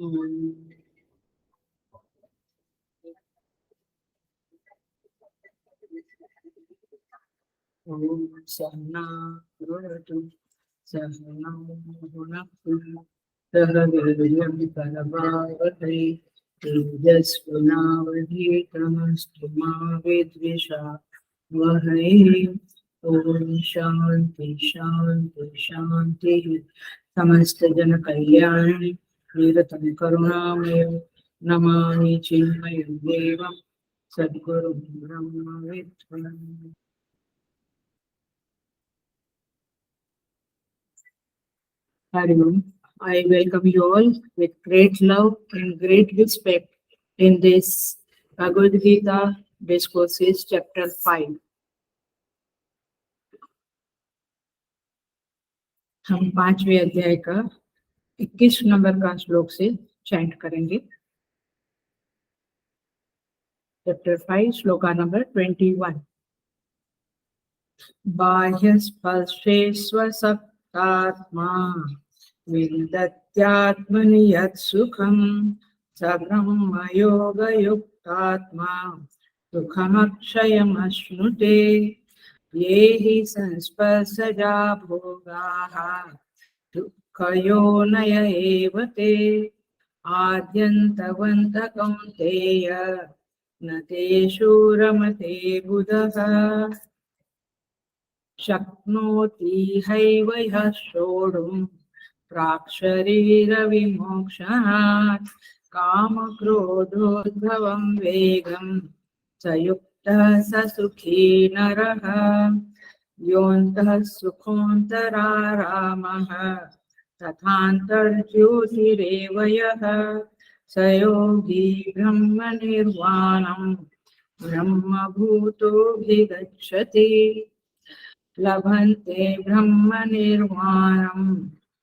ओम सहना भवतु सहनौ भुनक्तु सह वीर्यं करवावहै तेजस्विनावधीतमस्तु मा विद्विषावहै। ओम शांति शांति शांति। समस्त जन कल्याण निरतं करुणामय नमामि चिन्मयं देवं सद्गुरुं ब्रह्म विद्वान्। Hari Om. I welcome you all with great love and great respect in this Bhagavad Gita Discourses Chapter 5. हम 5वें अध्याय का 21 नंबर का श्लोक से चैंट करेंगे। Chapter 5 shloka number 21। बाह्य स्पर्शे स्वसक्तात्मा विन्दत्यात्मनि यत् सुखं स ब्रह्मयोगयुक्तात्मा सुखमक्षयमश्नुते। ये हि संस्पर्शजा भोगाः दुःखयोनय एव ते आद्यन्तवन्तः कौन्तेय न तेषु रमते बुधः। शक्नोति हैव ह्यः सोढुम् प्राक्शरीरविमोक्षणात् कामक्रोधोद्भवं वेगं स युक्तः स सुखी नरः। योऽन्तः सुखोऽन्तरारामः तथान्तर्ज्योतिरेव यः स योगी ब्रह्मनिर्वाणं ब्रह्मभूतोऽधिगच्छति। लभन्ते ब्रह्मनिर्वाणं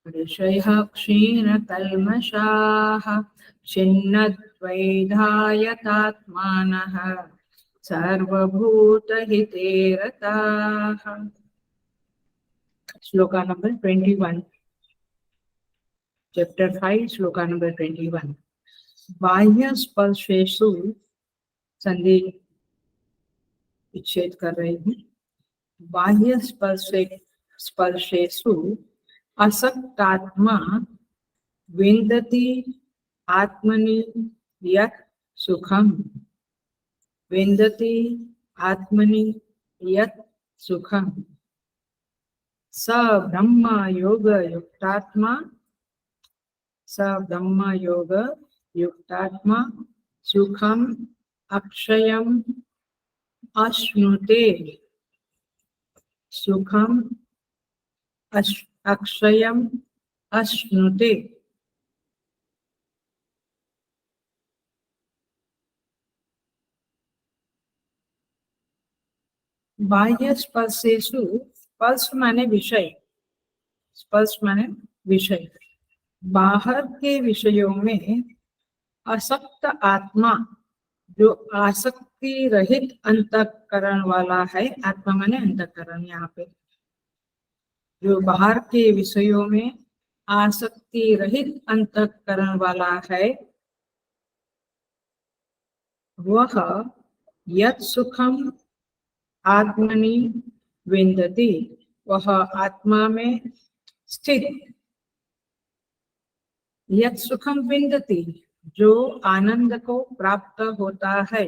ऋषयः क्षीणकल्मषाः छिन्नद्वैधायतात्मानः सर्वभूतहिते रताः। Shloka number 21। Chapter 5 shloka number 21। बाह्य स्पर्शेषु संधि विच्छेद कर रही हूँ। बाह्य स्पर्शेषु असक्तात्मा विन्दति आत्मनि यत् सुखं। विन्दति आत्मनि यत् सुखं स ब्रह्म योग युक्तात्मा। स ब्रह्म योग युक्तात्मा सुखम अक्षयम अश्नुते। सुखम अक्षयम अश्नुते। बाह्य स्पर्शेषु, स्पर्श माने विषय, स्पर्श माने विषय। बाहर के विषयों में असक्त आत्मा जो आसक्ति रहित अंतःकरण वाला है। आत्मा माने अंतःकरण। यहाँ पे जो बाहर के विषयों में आसक्ति रहित अंतःकरण वाला है वह यत् सुखम आत्मनि विन्दति। वह आत्मा में स्थित यत् सुखम विन्दति जो आनंद को प्राप्त होता है।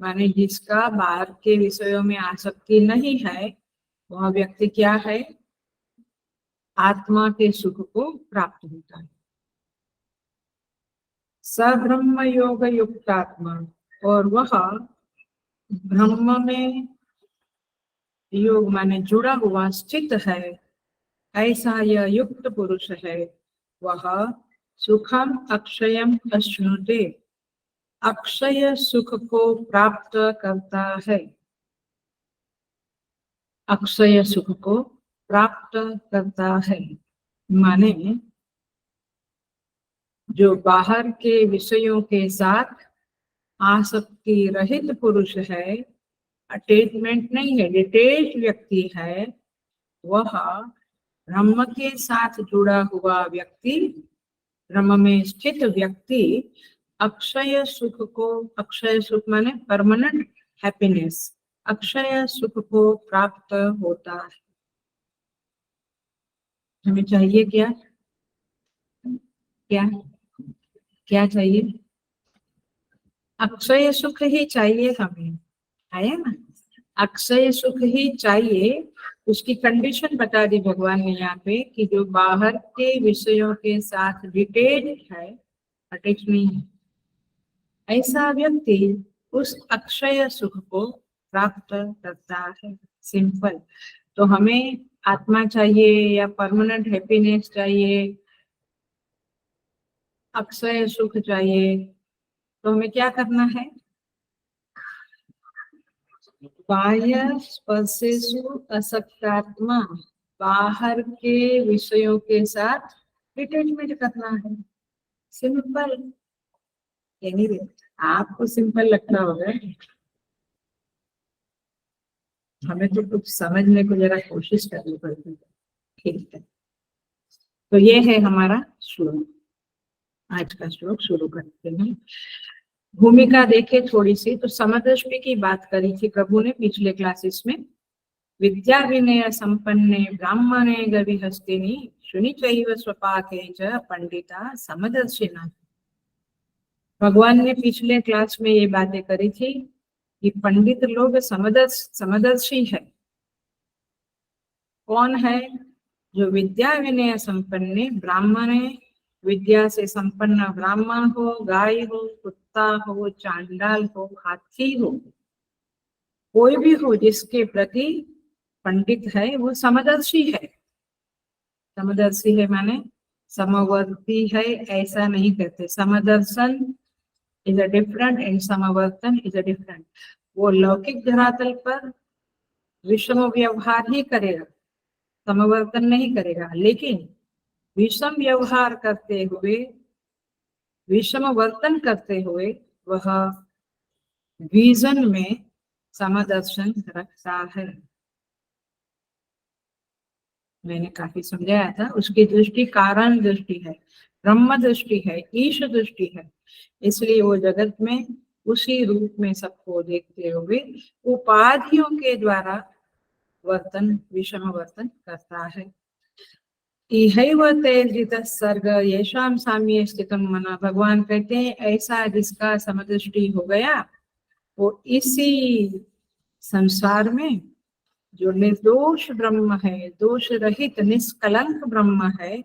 माने जिसका बाहर के विषयों में आसक्ति नहीं है वह व्यक्ति क्या है? आत्मा के सुख को प्राप्त होता है। स ब्रह्म योग युक्त आत्मा, और वह ब्रह्म में योग माने जुड़ा हुआ स्थित है, ऐसा यह युक्त पुरुष है। वह सुखम अक्षयम अश्नुते, अक्षय सुख को प्राप्त करता है। अक्षय सुख को प्राप्त करता है माने जो बाहर के विषयों के साथ आसक्ति रहित पुरुष है, अटैचमेंट नहीं है, डिटेच व्यक्ति है, वह ब्रह्म के साथ जुड़ा हुआ व्यक्ति ब्रह्म में स्थित व्यक्ति अक्षय सुख को, अक्षय सुख माने परमानेंट हैप्पीनेस, अक्षय सुख को प्राप्त होता है। हमें चाहिए क्या? क्या क्या चाहिए? अक्षय सुख ही चाहिए हमें, आया ना? अक्षय सुख ही चाहिए। उसकी कंडीशन बता दी भगवान ने यहाँ पे कि जो बाहर के विषयों के साथ डिटेच है, अटैच नहीं है, ऐसा व्यक्ति उस अक्षय सुख को प्राप्त करता है। सिंपल। तो हमें आत्मा चाहिए या परमानेंट हैप्पीनेस चाहिए, अक्षय सुख चाहिए, तो हमें क्या करना है? बाह्य स्पर्शेषु असक्तात्मा, बाहर के विषयों के साथ डिटैचमेंट करना है। सिंपल। एनीवे, आपको सिंपल लगता होगा, हमें तो कुछ समझने को जरा कोशिश करनी पड़ती है। ठीक है, तो ये है हमारा श्लोक। आज का श्लोक शुरू करते हैं। भूमिका देखे थोड़ी सी, तो समदृष्टि की बात करी थी प्रभु ने पिछले क्लासेस में। विद्या विनय संपन्ने ब्राह्मणे गविहस्तिनि शुनिचैव स्वपाके च पंडिता समदर्शिना। भगवान ने पिछले क्लास में ये बातें करी थी कि पंडित लोग समदर्शी है। कौन है? जो विद्या विनय संपन्न ब्राह्मण है। विद्या से संपन्न ब्राह्मण हो, गाय हो, कुत्ता हो, चांडाल हो, हाथी हो, कोई भी हो जिसके प्रति पंडित है वो समदर्शी है। समदर्शी है माने समवर्ती है ऐसा नहीं कहते। समदर्शन इज अ डिफरेंट एंड समवर्तन इज अ डिफरेंट। वो लौकिक धरातल पर विषम व्यवहार ही करेगा, समवर्तन नहीं करेगा, लेकिन विषम व्यवहार करते हुए, विषम वर्तन करते हुए वह विजन में समदर्शन रखता है। मैंने काफी समझाया था। उसकी दृष्टि कारण दृष्टि है, ब्रह्म दृष्टि है, ईश दृष्टि है। इसलिए वो जगत में उसी रूप में सबको देखते हुए उपाधियों के द्वारा वर्तन, विषम वर्तन करता है। इहैव तेजित सर्ग येषाम साम्ये स्थितम मना। भगवान कहते हैं ऐसा जिसका समदृष्टि हो गया वो इसी संसार में जो निर्दोष ब्रह्म है, दोष रहित निष्कलंक ब्रह्म है,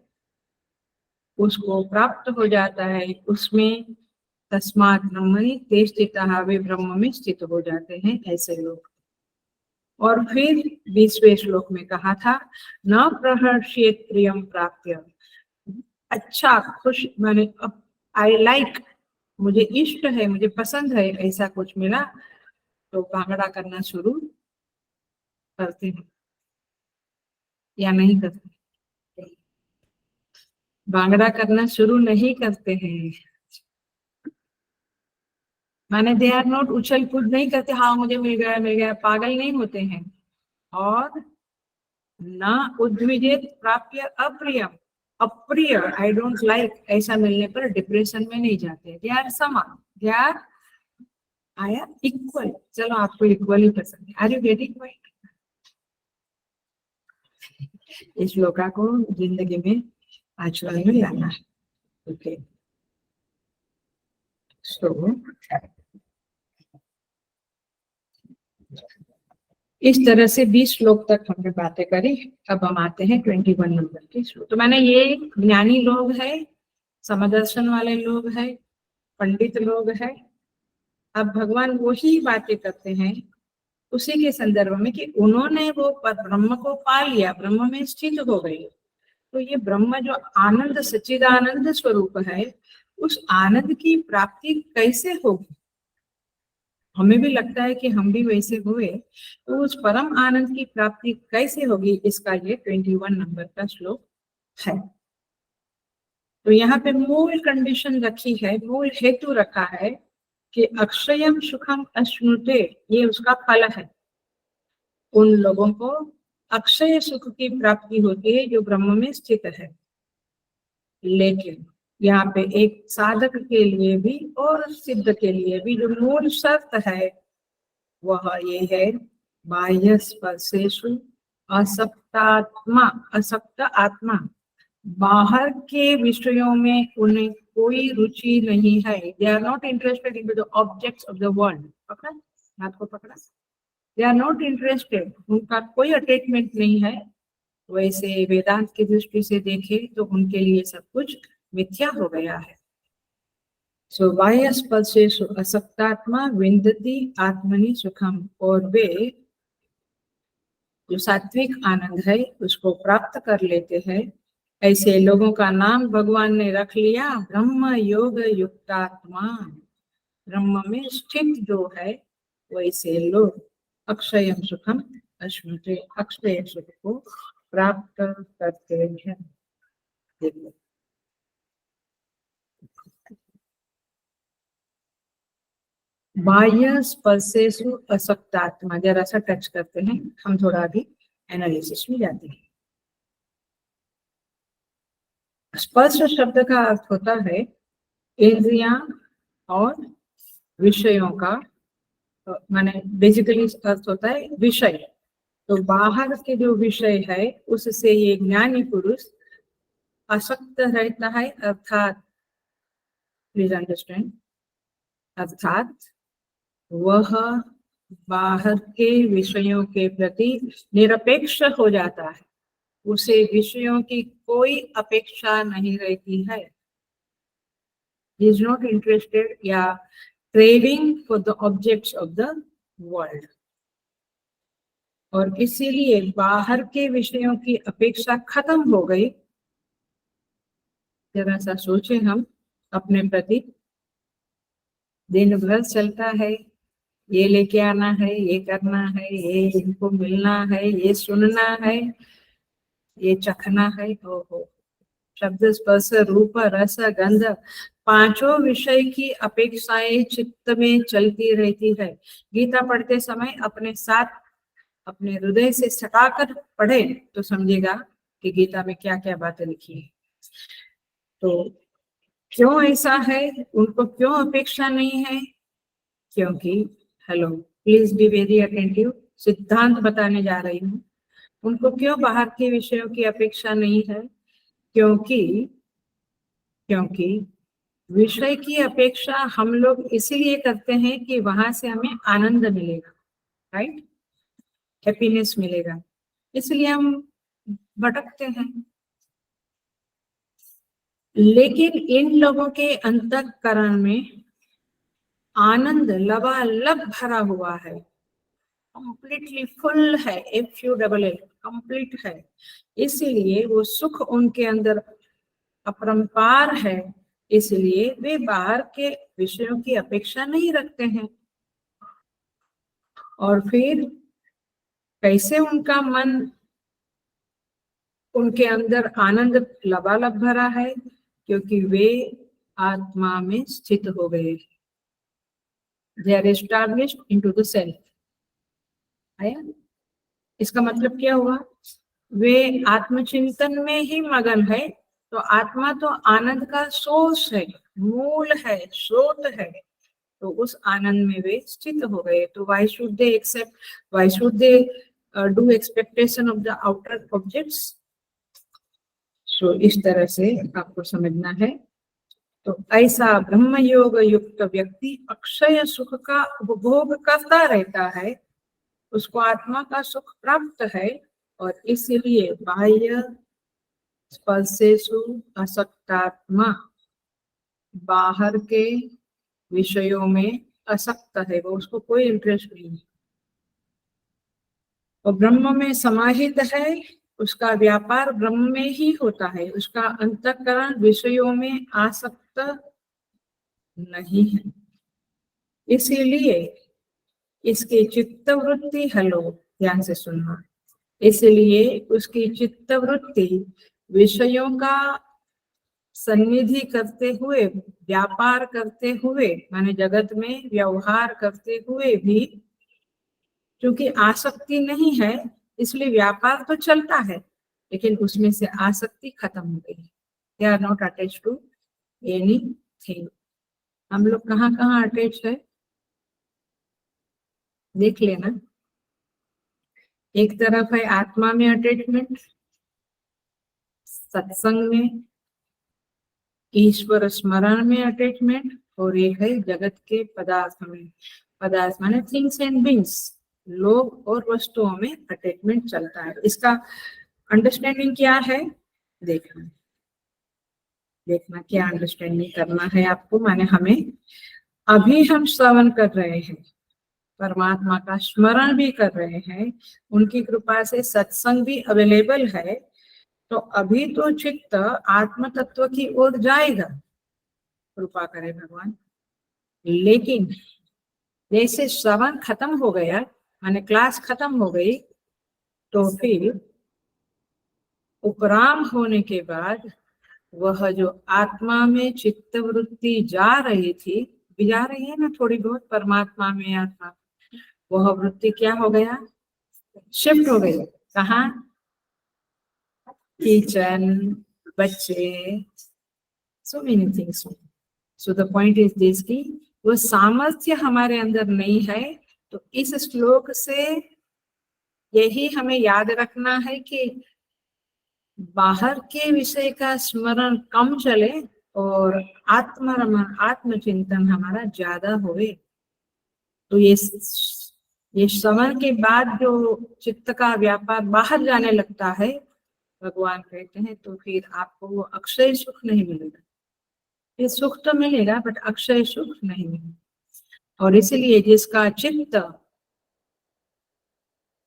उसको प्राप्त हो जाता है। उसमें तस्मात् ब्रह्मणि ते स्थिताः, वे ब्रह्म में स्थित हो जाते हैं ऐसे लोग। और फिर 20वें श्लोक में कहा था न प्रहर्षेत प्रियम प्राप्य। अच्छा, खुश माने आई लाइक, मुझे इष्ट है, मुझे पसंद है, ऐसा कुछ मिला तो भांगड़ा करना शुरू करते हैं या नहीं करते? भांगड़ा करना शुरू नहीं करते हैं, माने दे आर नॉट, उछल कूद नहीं करते, हाँ मुझे मिल गया मिल गया, पागल नहीं होते हैं। और न उद्विजेत प्राप्य अप्रियम, अप्रिय आई डोंट लाइक ऐसा मिलने पर डिप्रेशन में नहीं जाते। दे आर समान, दे आर आया इक्वल। चलो आपको इक्वल ही पसंद है। Are you getting point? इस श्लोका को जिंदगी में आचरण में लाना है। ओके, सो इस तरह से 20 श्लोक तक हमने बातें करी। अब हम आते हैं 21 नंबर के श्लोक। तो मैंने ये ज्ञानी लोग है, समदर्शन वाले लोग है, पंडित लोग है। अब भगवान वही बातें करते हैं उसी के संदर्भ में कि उन्होंने वो ब्रह्म को पा लिया, ब्रह्म में स्थित हो गए। तो ये ब्रह्म जो आनंद सच्चिदानंद स्वरूप है, उस आनंद की प्राप्ति कैसे होगी? हमें भी लगता है कि हम भी वैसे हुए, तो उस परम आनंद की प्राप्ति कैसे होगी, इसका ये 21 नंबर का श्लोक है। तो यहाँ पे मूल कंडीशन रखी है, मूल हेतु रखा है कि अक्षयम सुखम अश्नुते, ये उसका फल है। उन लोगों को अक्षय सुख की प्राप्ति होती है जो ब्रह्म में स्थित है। लेकिन यहाँ पे एक साधक के लिए भी और सिद्ध के लिए भी जो मूल शर्त है वह ये है, बाह्य स्पर्शेषु असक्तात्मा, असक्त आत्मा, बाहर के विषयों में उन्हें कोई रुचि नहीं है। They are not interested in the objects of the world. पकड़ा, बात को पकड़ा। दे आर नॉट इंटरेस्टेड, उनका कोई अटैचमेंट नहीं है। वैसे वेदांत की दृष्टि से देखें तो उनके लिए सब कुछ मिथ्या हो गया है। सो बाह्य स्पर्शेषु असक्तात्मा विन्दति आत्मनि सुखम, और वे जो सात्विक आनंद है उसको प्राप्त कर लेते हैं। ऐसे लोगों का नाम भगवान ने रख लिया ब्रह्म योग युक्तात्मा। ब्रह्म में स्थित जो है वैसे लोग अक्षय सुखम अश्नुते, अक्षय सुख को प्राप्त करते हैं। देखो, बाह्य स्पर्शेषु असक्तात्मा, जरा सा टच करते हैं, हम थोड़ा अभी एनालिसिस में जाते हैं। स्पर्श शब्द का अर्थ होता है इंद्रियां और विषयों का, माने बेसिकली अर्थ होता है विषय। तो बाहर के जो विषय है उससे ये ज्ञानी पुरुष असक्त रहता है, अर्थात प्लीज अंडरस्टैंड, अर्थात वह बाहर के विषयों के प्रति निरपेक्ष हो जाता है। उसे विषयों की कोई अपेक्षा नहीं रहती है। He is not interested या craving for the objects of the world। और इसीलिए बाहर के विषयों की अपेक्षा खत्म हो गई। जरा सा सोचे हम अपने प्रति, दिन भर चलता है, ये लेके आना है, ये करना है, ये इनको मिलना है, ये सुनना है, ये चखना है, हो शब्द स्पर्श रूप रस गंध, पांचों विषय की अपेक्षाएं चित्त में चलती रहती है। गीता पढ़ते समय अपने साथ अपने हृदय से सटाकर पढ़े तो समझेगा कि गीता में क्या क्या बातें लिखी है। तो क्यों ऐसा है, उनको क्यों अपेक्षा नहीं है? क्योंकि, hello please be very attentive, सिद्धांत बताने जा रही हूँ। उनको क्यों बाहर के विषयों की अपेक्षा नहीं है? क्योंकि विषय की अपेक्षा हम लोग इसीलिए करते हैं कि वहां से हमें आनंद मिलेगा, राइट, हैप्पीनेस मिलेगा, इसलिए हम भटकते हैं। लेकिन इन लोगों के अंतःकरण में आनंद लबालब भरा हुआ है, कंप्लीटली फुल है, FULL कंप्लीट है। इसीलिए वो सुख उनके अंदर अपरंपार है, इसलिए वे बाहर के विषयों की अपेक्षा नहीं रखते हैं। और फिर कैसे उनका मन, उनके अंदर आनंद लबालब भरा है? क्योंकि वे आत्मा में स्थित हो गए, they are established into the self. आया? इसका मतलब क्या हुआ? वे आत्मचिंतन में ही मगन है। तो आत्मा तो आनंद का सोर्स है, मूल है, स्रोत है। तो उस आनंद में वे स्थित हो गए। तो why should they accept, why should they do expectation of the outer objects? So इस तरह से आपको समझना है। तो ऐसा ब्रह्म योग युक्त व्यक्ति अक्षय सुख का उपभोग करता रहता है, उसको आत्मा का सुख प्राप्त है, और इसलिए बाह्य स्पर्शेषु असक्तात्मा, बाहर के विषयों में असक्त है, वो उसको कोई इंटरेस्ट नहीं है। और ब्रह्म में समाहित है, उसका व्यापार ब्रह्म में ही होता है, उसका अंतःकरण विषयों में आसक्त नहीं है। इसीलिए इसकी चित्तवृत्ति, हेलो ध्यान से सुनना, इसलिए उसकी चित्तवृत्ति विषयों का सन्निधि करते हुए, व्यापार करते हुए, माने जगत में व्यवहार करते हुए भी, क्योंकि आसक्ति नहीं है इसलिए व्यापार तो चलता है, लेकिन उसमें से आसक्ति खत्म हो गई। They are not attached to anything. हम लोग कहाँ कहाँ अटैच है देख लेना। एक तरफ है आत्मा में अटैचमेंट, सत्संग में, ईश्वर स्मरण में अटैचमेंट, और एक है जगत के पदार्थ में। पदार्थ माने थिंग्स एंड बीइंग्स, लोग और वस्तुओं में अटैचमेंट चलता है। इसका अंडरस्टैंडिंग क्या है देखना, देखना क्या अंडरस्टैंडिंग करना है आपको। माने हमें अभी हम श्रवण कर रहे हैं, परमात्मा का स्मरण भी कर रहे हैं, उनकी कृपा से सत्संग भी अवेलेबल है, तो अभी तो चित्त आत्म तत्व की ओर जाएगा, कृपा करे भगवान। लेकिन जैसे श्रवण खत्म हो गया, माने क्लास खत्म हो गई, तो फिर उपराम होने के बाद वह जो आत्मा में चित्त वृत्ति जा रही थी, जा रही है ना थोड़ी बहुत परमात्मा में आत्मा, वह वृत्ति क्या हो गया, शिफ्ट हो गई। कहाँ, किचन, बच्चे, so many things. So the point is this की वो सामर्थ्य हमारे अंदर नहीं है। तो इस श्लोक से यही हमें याद रखना है कि बाहर के विषय का स्मरण कम चले और आत्मरमण आत्मचिंतन हमारा ज्यादा होवे। तो ये श्रवण के बाद जो चित्त का व्यापार बाहर जाने लगता है, भगवान कहते हैं, तो फिर आपको वो अक्षय सुख नहीं मिलेगा। ये सुख तो मिलेगा बट अक्षय सुख नहीं मिलेगा। और इसलिए जिसका चित्त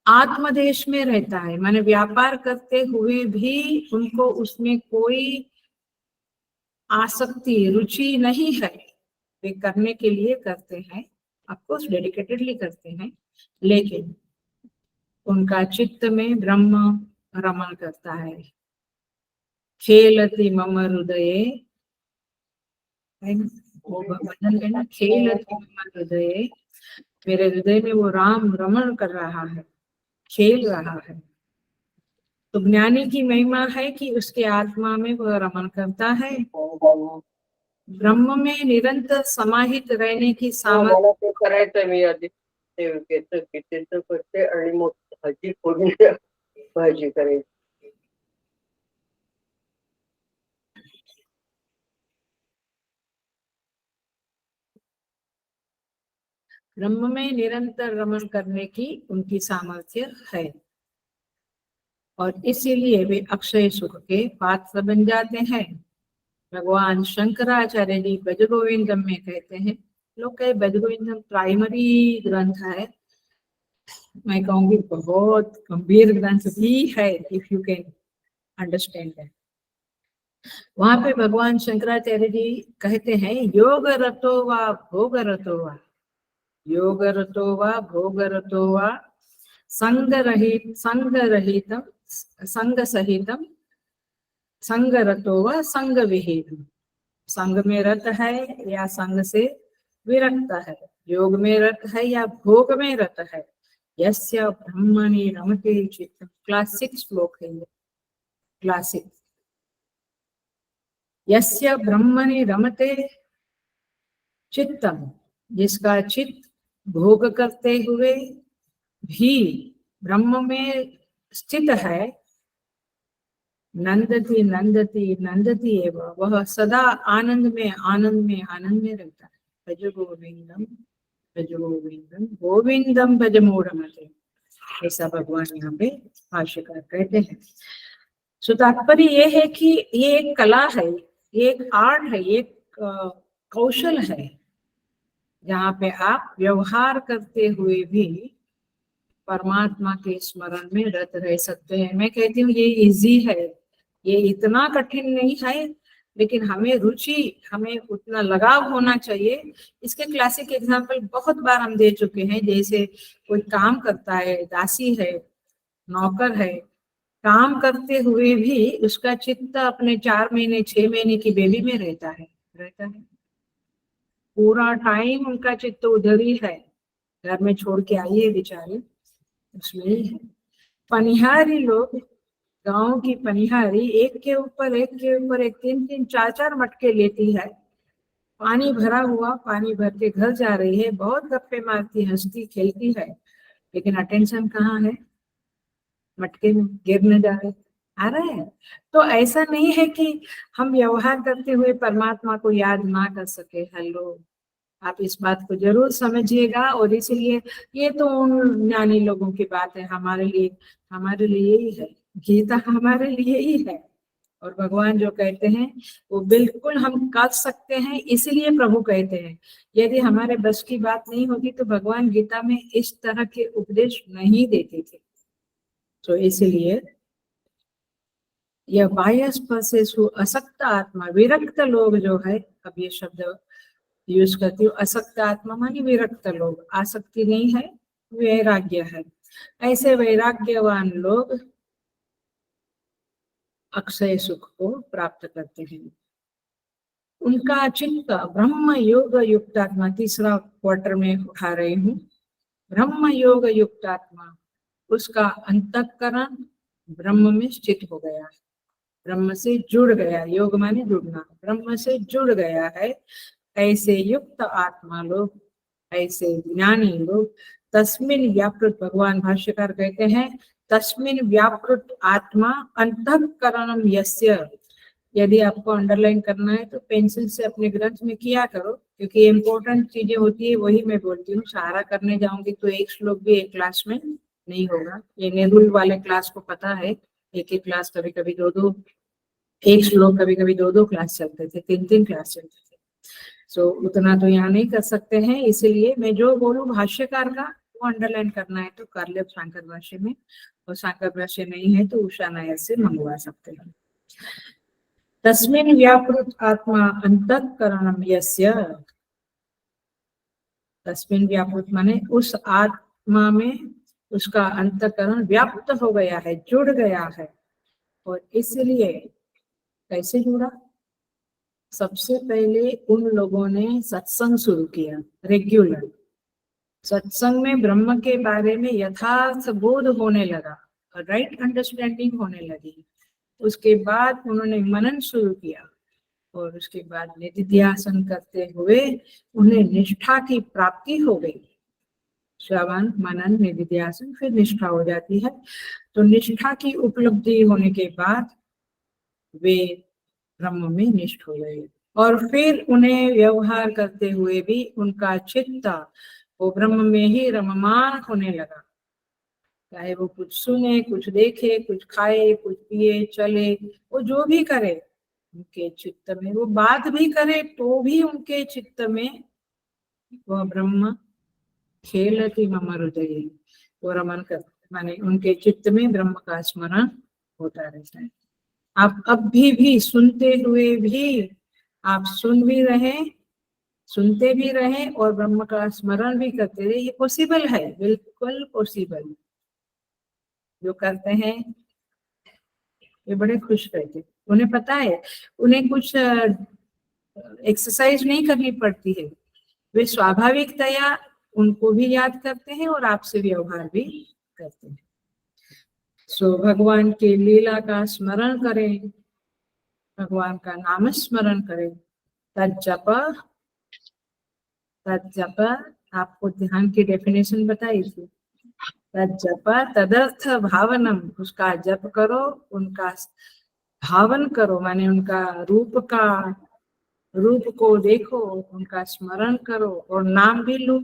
आत्मदेश में रहता है, माने व्यापार करते हुए भी उनको उसमें कोई आसक्ति रुचि नहीं है, वे करने के लिए करते हैं, ऑफकोर्स डेडिकेटेडली करते हैं, लेकिन उनका चित्त में ब्रह्म रमण करता है। खेलति मम हृदये, वो भजन है ना, खेलति मम हृदये, मेरे हृदय में वो राम रमण कर रहा है, खेल रहा है। तो ज्ञानी की महिमा है कि उसके आत्मा में वह रमण करता है। ब्रह्म में निरंतर समाहित रहने की सामर्थ्य करायचं मी आधी ते करते आणि मग भाजी फोडून भाजी करायची। ब्रह्म में निरंतर रमण करने की उनकी सामर्थ्य है, और इसीलिए वे अक्षय सुख के पात्र बन जाते हैं। भगवान शंकराचार्य जी भज गोविंदम में कहते हैं, लोग कहे भज गोविंदम प्राइमरी ग्रंथ है, मैं कहूंगी बहुत गंभीर ग्रंथ भी है, if you can understand that. वहां पे भगवान शंकराचार्य जी कहते हैं, योग रतो वा भोग रतो वा, योग रतो वा भोग रतो वा, संग रहितम संग सहितम, संग रतो वा संग विहीनम। संग में रत है या संग से विरक्त है, योग में रत है या भोग में रत है, यस्य ब्रह्मणि रमते चित्तम। क्लासिक श्लोक है ये, क्लासिक। यस्य ब्रह्मणि रमते चित्तम, जिसका चित्त भोग करते हुए भी ब्रह्म में स्थित है, नंदती नंदती नंदती एवं, वह सदा आनंद में आनंद में आनंद में रहता है। भज गोविंदम भज गोविंदम गोविंदम भज मूढ़मते, ऐसा भगवान यहाँ पे भाष्यकार कहते हैं। सो तात्पर्य ये है कि ये एक कला है, ये एक आर्ट है, ये एक कौशल है, जहाँ पे आप व्यवहार करते हुए भी परमात्मा के स्मरण में रत रह सकते हैं। मैं कहती हूँ ये इजी है, ये इतना कठिन नहीं है, लेकिन हमें रुचि, हमें उतना लगाव होना चाहिए। इसके क्लासिक एग्जाम्पल बहुत बार हम दे चुके हैं। जैसे कोई काम करता है, दासी है, नौकर है, काम करते हुए भी उसका चित्त अपने 4 महीने 6 महीने की बेबी में रहता है, पूरा टाइम उनका चित्त उधर ही है, घर में छोड़ के आई है बेचारी, उसमें ही है। पनिहारी लोग गांव की पनिहारी एक के ऊपर एक के ऊपर एक 3-3 4-4 मटके लेती है, पानी भरा हुआ, पानी भर के घर जा रही है, बहुत गप्पे मारती, हंसती खेलती है, लेकिन अटेंशन कहाँ है? मटके में गिरने जा रहे, आ रहे हैं। तो ऐसा नहीं है कि हम व्यवहार करते हुए परमात्मा को याद ना कर सके। हेलो, आप इस बात को जरूर समझिएगा। और इसलिए ये तो उन ज्ञानी लोगों की बात है, हमारे लिए ही है, गीता हमारे लिए ही है। और भगवान जो कहते हैं वो बिल्कुल हम कर सकते हैं, इसलिए प्रभु कहते हैं। यदि हमारे बस की बात नहीं होती तो भगवान गीता में इस तरह के उपदेश नहीं देते थे। तो इसलिए यह बाह्य स्पर्श से असक्त आत्मा, विरक्त लोग जो है, अब ये शब्द यूज करती हूँ, असक्त आत्मा मानी विरक्त लोग, आसक्ति नहीं है, वैराग्य है। ऐसे वैराग्यवान लोग अक्षय सुख को प्राप्त करते हैं। उनका चित्त ब्रह्म योग युक्त आत्मा, तीसरा क्वार्टर में उठा रही हूँ, ब्रह्म योग युक्त आत्मा, उसका अंतःकरण ब्रह्म में स्थित हो गया है, ब्रह्म से जुड़ गया, योग माने जुड़ना, ब्रह्म से जुड़ गया है। ऐसे युक्त आत्मा लोग, ऐसे ज्ञानी लोग, तस्मिन व्यापृत, भगवान भाष्यकार कहते हैं तस्मिन व्यापृत आत्मा अंतःकरणम यस्य। यदि आपको अंडरलाइन करना है तो पेंसिल से अपने ग्रंथ में किया करो, क्योंकि इम्पोर्टेंट चीजें होती है वही मैं बोलती हूँ। सारा करने जाऊंगी तो एक श्लोक भी एक क्लास में नहीं होगा। ये नेहरू वाले क्लास को पता है, एक एक क्लास, कभी कभी दो एक श्लोक, कभी कभी दो क्लास चलते थे, 3 क्लास चलते थे। सो उतना तो यहाँ नहीं कर सकते हैं, इसीलिए मैं जो बोलूं भाष्यकार का वो अंडरलाइन करना है तो कर ले शांकर भाष्य में, और शांकर भाष्य नहीं है तो उषा नायर से मंगवा सकते हैं। तस्मिन व्यापृत आत्मा अंतःकरणम यस्य, तस्मिन व्यापृत माने उस आत्मा में उसका अंतःकरण व्याप्त हो गया है, जुड़ गया है। और इसलिए कैसे जुड़ा? सबसे पहले उन लोगों ने सत्संग शुरू किया, रेगुलर सत्संग में ब्रह्म के बारे में यथार्थ बोध होने लगा, राइट अंडरस्टैंडिंग होने लगी। उसके बाद उन्होंने मनन शुरू किया, और उसके बाद निधिध्यासन करते हुए उन्हें निष्ठा की प्राप्ति हो गई। श्रवण, मनन, निधिध्यासन, फिर निष्ठा हो जाती है। तो निष्ठा की उपलब्धि होने के बाद वे ब्रह्म में निष्ठ हो गए, और फिर उन्हें व्यवहार करते हुए भी उनका चित्त वो ब्रह्म में ही रममान होने लगा। चाहे वो कुछ सुने, कुछ देखे, कुछ खाए, कुछ पिए, चले, वो जो भी करे उनके चित्त में, वो बात भी करे तो भी उनके चित्त में वह ब्रह्म खेलति मम हृदये, वो रमन कर, माने उनके चित्त में ब्रह्म का स्मरण होता रहता है। आप अब भी सुनते हुए भी आप सुन भी रहे, सुनते भी रहे और ब्रह्म का स्मरण भी करते रहे, ये पॉसिबल है, बिल्कुल पॉसिबल। जो करते हैं ये बड़े खुश रहते, उन्हें पता है उन्हें कुछ एक्सरसाइज नहीं करनी पड़ती है, वे स्वाभाविकतया उनको भी याद करते हैं और आपसे व्यवहार भी करते हैं। सो भगवान की लीला का स्मरण करें, भगवान का नाम स्मरण करें, तज्जप, तज्जप आपको ध्यान की डेफिनेशन बताई थी, तज्जप तदर्थ भावनम, उसका जप करो, उनका भावन करो, माने उनका रूप को देखो, उनका स्मरण करो और नाम भी लो।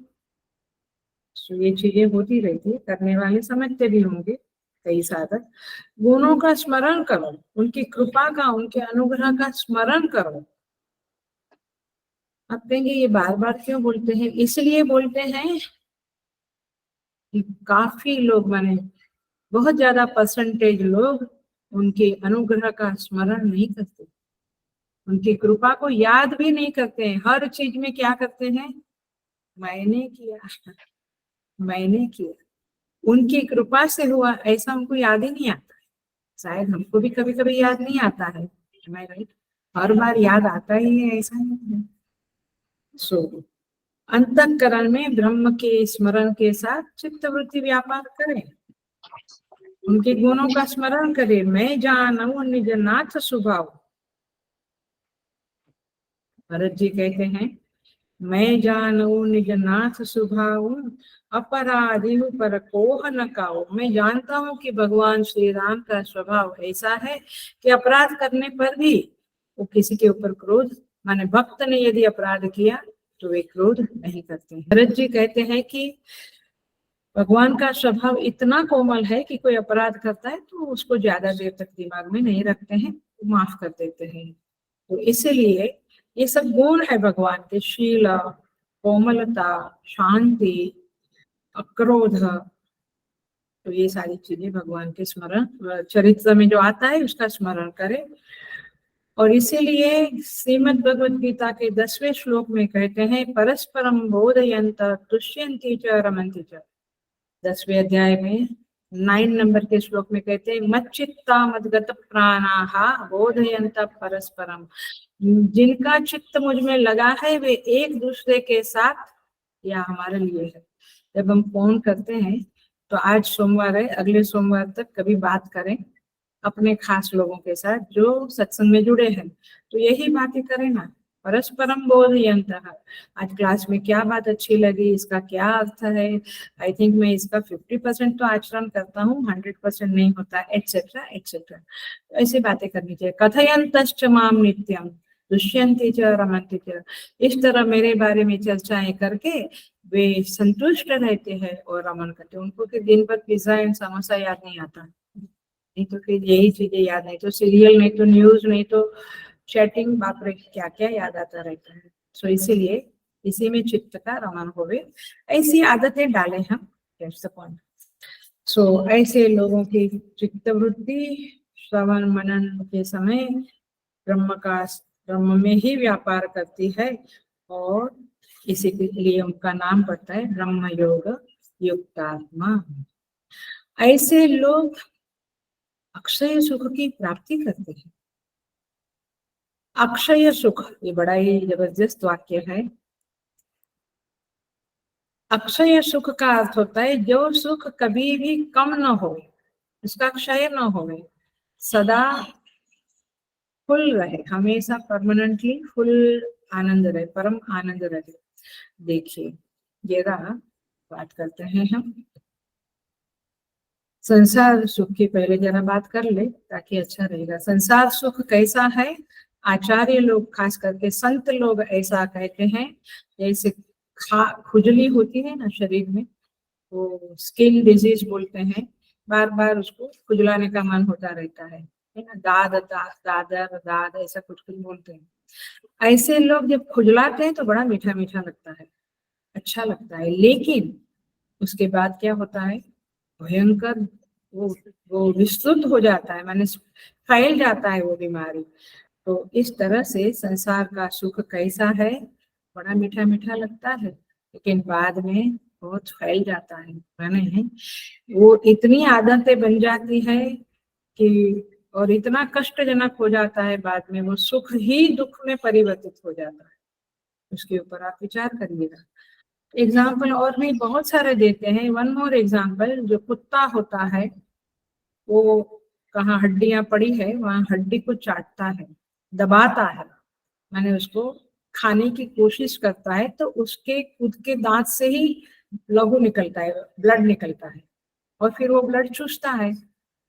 तो ये चीजें होती रहती, करने वाले समझते भी होंगे कई साधक। गुणों का स्मरण करो, उनकी कृपा का, उनके अनुग्रह का स्मरण करो। आप कहेंगे ये बार बार क्यों बोलते हैं? इसलिए बोलते हैं कि काफी लोग, माने बहुत ज्यादा परसेंटेज लोग उनके अनुग्रह का स्मरण नहीं करते, उनकी कृपा को याद भी नहीं करते हैं। हर चीज में क्या करते हैं? मैंने किया, मैंने किया, उनकी कृपा से हुआ, ऐसा उनको याद ही नहीं आता है। शायद हमको भी कभी कभी याद नहीं आता है, राइट? हर बार याद आता ही है, ऐसा नहीं है। सो अंतःकरण में ब्रह्म के स्मरण के साथ चित्तवृत्ति व्यापार करें। उनके गुणों का स्मरण करे। मैं जानूं निज नाथ स्वभाव। भरत जी कहते हैं, मैं जानूं निज नाथ स्वभाव, अपराधी हूँ पर कोह न काऊ। मैं जानता हूँ कि भगवान श्री राम का स्वभाव ऐसा है कि अपराध करने पर भी वो किसी के ऊपर क्रोध, माने भक्त ने यदि अपराध किया तो वे क्रोध नहीं करते हैं। भरत जी कहते हैं कि भगवान का स्वभाव इतना कोमल है कि कोई अपराध करता है तो उसको ज्यादा देर तक दिमाग में नहीं रखते हैं, माफ कर देते हैं। तो इसीलिए ये सब गुण है भगवान के, शील, कोमलता, शांति, अक्रोध। तो ये सारी चीजें भगवान के स्मरण, चरित्र में जो आता है उसका स्मरण करें। और इसीलिए श्रीमद् भगवद गीता के 10वें श्लोक में कहते हैं, परस्परम बोधयन्त तुष्यन्ति च रमन्ति च। 10वें अध्याय में 9 नंबर के श्लोक में कहते हैं, मच्चित्ता मद्गत प्राणाहा बोधयन्त परस्परम। जिनका चित्त मुझ में लगा है वे एक दूसरे के साथ या हमारे लिए है। जब हम फोन करते हैं तो आज सोमवार है, अगले सोमवार तक कभी बात करें अपने खास लोगों के साथ जो सत्संग में जुड़े हैं, तो यही बातें करें ना, परस्परम बोधयन्तः। आज क्लास में क्या बात अच्छी लगी, इसका क्या अर्थ है, आई थिंक मैं इसका 50% तो आचरण करता हूँ, 100% नहीं होता, एटसेट्रा एटसेट्रा। ऐसी बातें करनी चाहिए। कथयन्तश्च माम नित्यम दुष्यन्ति च रमन्ति च। इस तरह मेरे बारे में चर्चाएं करके वे संतुष्ट रहते हैं और रमन करते हैं। उनको कि दिन भर पिज्जा एंड समोसा याद नहीं आता, नहीं तो फिर यही चीजें याद, नहीं तो सीरियल, नहीं तो न्यूज, नहीं तो चैटिंग, बाप रे क्या क्या याद आता रहता है। सो इसीलिए इसी में चित्त का रमन होवे, ऐसी आदतें डालें हम। That's the point. सो ऐसे लोगों की चित्त वृत्ति श्रवण मनन के समय ब्रह्म में ही व्यापार करती है, और इसी के लिए उनका नाम पड़ता है ब्रह्म योग युक्तात्मा। ऐसे लोग अक्षय सुख की प्राप्ति करते हैं। अक्षय सुख, ये बड़ा ही जबरदस्त वाक्य है। अक्षय सुख का अर्थ होता है जो सुख कभी भी कम न हो, उसका क्षय न हो, सदा फुल रहे, हमेशा परमानेंटली फुल आनंद रहे, परम आनंद रहे। देखिए जरा बात करते हैं हम संसार सुख की, पहले जरा बात कर ले ताकि अच्छा रहेगा। संसार सुख कैसा है? आचार्य लोग, खास करके संत लोग ऐसा कहते हैं, जैसे खुजली होती है ना शरीर में, वो स्किन डिजीज बोलते हैं, बार बार उसको खुजलाने का मन होता रहता है ना, दाद दाद दादर दाद ऐसा कुछ कुछ बोलते हैं। ऐसे लोग जब खुजलाते हैं तो बड़ा मीठा मीठा लगता है, अच्छा लगता है, लेकिन उसके बाद क्या होता है? भयंकर वो विस्तृत हो जाता है, माने फैल जाता है वो बीमारी। तो इस तरह से संसार का सुख कैसा है? बड़ा मीठा मीठा लगता है, लेकिन बाद में बहुत फैल जाता है, माने वो इतनी आदतें बन जाती है कि, और इतना कष्टजनक हो जाता है, बाद में वो सुख ही दुख में परिवर्तित हो जाता है। उसके ऊपर आप विचार करिएगा। एग्जाम्पल और भी बहुत सारे देते हैं। वन मोर एग्जाम्पल, जो कुत्ता होता है वो कहाँ हड्डियां पड़ी है वहां हड्डी को चाटता है, दबाता है, माने उसको खाने की कोशिश करता है, तो उसके खुद के दांत से ही लहू निकलता है, ब्लड निकलता है, और फिर वो ब्लड चूसता है,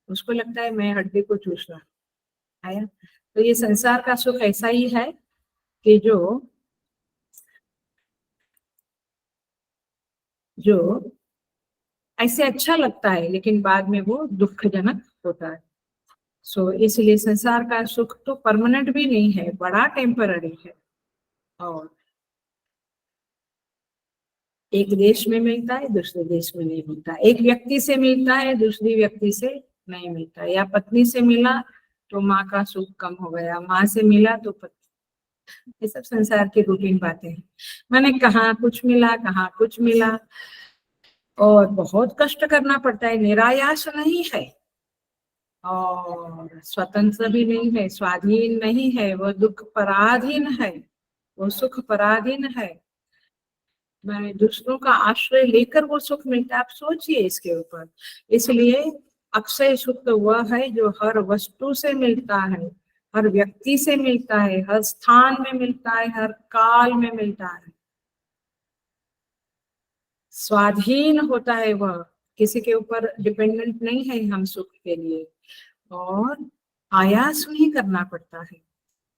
उसको लगता है मैं हड्डी को चूस रहा है। तो ये संसार का सुख ऐसा ही है कि जो ऐसे अच्छा लगता है, लेकिन बाद में वो दुखजनक होता है। सो इसलिए संसार का सुख तो परमानेंट भी नहीं है, बड़ा टेम्पररी है, और एक देश में मिलता है दूसरे देश में नहीं मिलता, एक व्यक्ति से मिलता है दूसरी व्यक्ति से नहीं मिलता, या पत्नी से मिला तो माँ का सुख कम हो गया, माँ से मिला तो पत्नी। ये सब संसार की रूटीन बातें हैं। मैंने कहा कुछ मिला, कहाँ कुछ मिला, और बहुत कष्ट करना पड़ता है, निरायास नहीं है, और स्वतंत्र भी नहीं है, स्वाधीन नहीं है, वो दुख पराधीन है, वो सुख पराधीन है। मैंने दूसरों का आश्रय लेकर वो सुख मिलता है, आप सोचिए इसके ऊपर। इसलिए अक्षय सुख तो वह है जो हर वस्तु से मिलता है, हर व्यक्ति से मिलता है, हर स्थान में मिलता है, हर काल में मिलता है। स्वाधीन होता है वह, किसी के ऊपर डिपेंडेंट नहीं है हम सुख के लिए, और आयास नहीं करना पड़ता है।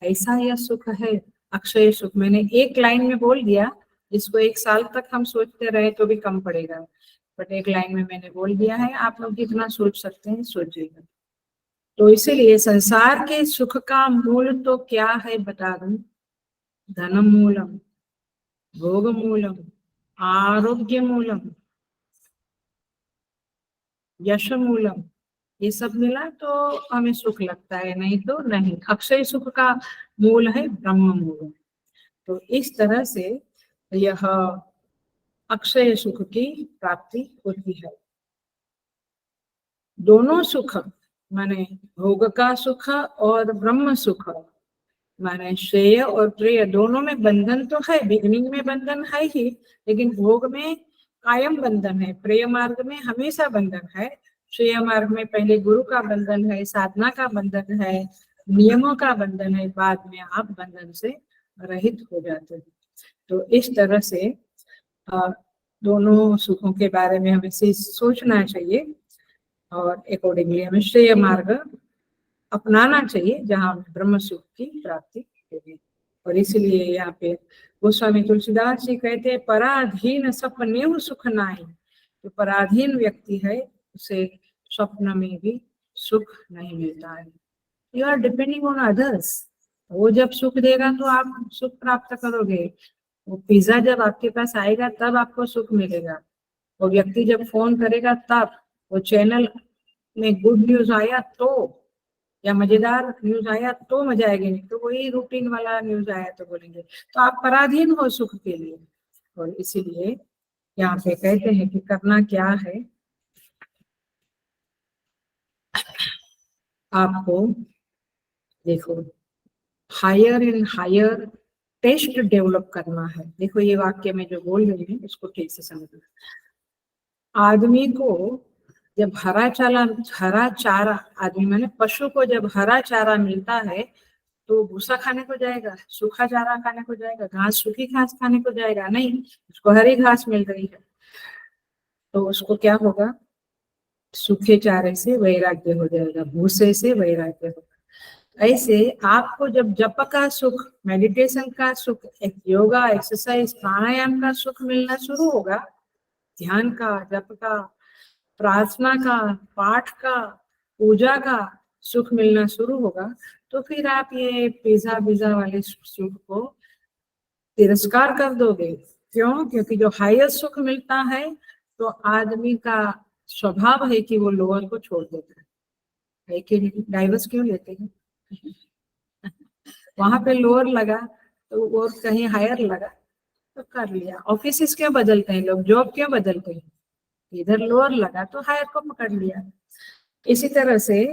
ऐसा यह सुख है अक्षय सुख। मैंने एक लाइन में बोल दिया, जिसको 1 साल तक हम सोचते रहे तो भी कम पड़ेगा, बट एक लाइन में मैंने बोल दिया है, आप लोग जितना सोच सकते हैं सोचिएगा। तो इसीलिए संसार के सुख का मूल तो क्या है बता दूं, धनम मूलम, भोग मूलम, आरोग्य मूलम, यश मूलम, ये सब मिला तो हमें सुख लगता है, नहीं तो नहीं। अक्षय सुख का मूल है ब्रह्म मूल। तो इस तरह से यह अक्षय सुख की प्राप्ति होती है। दोनों सुख माने भोग का सुख और ब्रह्म सुख माने श्रेय और प्रेय, दोनों में बंधन तो है, बिगनिंग में बंधन है ही, लेकिन भोग में कायम बंधन है, प्रेय मार्ग में हमेशा बंधन है। श्रेय मार्ग में पहले गुरु का बंधन है, साधना का बंधन है, नियमों का बंधन है, बाद में आप बंधन से रहित हो जाते हैं। तो इस तरह से दोनों सुखों के बारे में हमें सोचना चाहिए, और अकॉर्डिंगली हमें श्रेय मार्ग अपनाना चाहिए जहाँ ब्रह्म सुख की प्राप्ति होगी। और इसलिए यहाँ पे गोस्वामी तुलसीदास जी कहते हैं, पराधीन सपनेव सुख नाही। जो पराधीन व्यक्ति है उसे स्वप्न में भी सुख नहीं मिलता है। You are depending on others. वो जब सुख देगा तो आप सुख प्राप्त करोगे। वो पिज्जा जब आपके पास आएगा तब आपको सुख मिलेगा। वो व्यक्ति जब फोन करेगा तब, वो चैनल में गुड न्यूज आया तो, या मजेदार न्यूज आया तो मजा आएगी, नहीं तो वही रूटीन वाला न्यूज आया तो बोलेंगे। तो आप पराधीन हो सुख के लिए। और इसीलिए यहाँ पे कहते हैं कि करना क्या है, आपको देखो higher and higher taste develop करना है। देखो ये वाक्य में जो बोल रही हूँ इसको ठीक से समझना। आदमी को जब हरा चारा आदमी माने पशु को जब हरा चारा मिलता है तो भूसा खाने को जाएगा, सूखा चारा खाने को जाएगा, सूखी घास खाने को जाएगा नहीं, उसको हरी घास मिल रही है तो उसको क्या होगा, सूखे चारे से वैराग्य हो जाएगा, भूसे से वैराग्य होगा। ऐसे आपको जब जप का सुख, मेडिटेशन का सुख, एक योगा एक्सरसाइज प्राणायाम का सुख मिलना शुरू होगा, ध्यान का, जप का, प्रार्थना का, पाठ का, पूजा का सुख मिलना शुरू होगा, तो फिर आप ये पिज्जा वाले सुख को तिरस्कार कर दोगे। क्यों? क्योंकि जो हायर सुख मिलता है तो आदमी का स्वभाव है कि वो लोअर को छोड़ देता है कि डाइवर्स क्यों लेते हैं वहां पे लोअर लगा तो वो कहीं हायर लगा तो कर लिया। ऑफिस क्यों बदलते हैं लोग, जॉब क्यों बदलते हैं, इधर लोअर लगा तो हायर को पकड़ लिया। इसी तरह से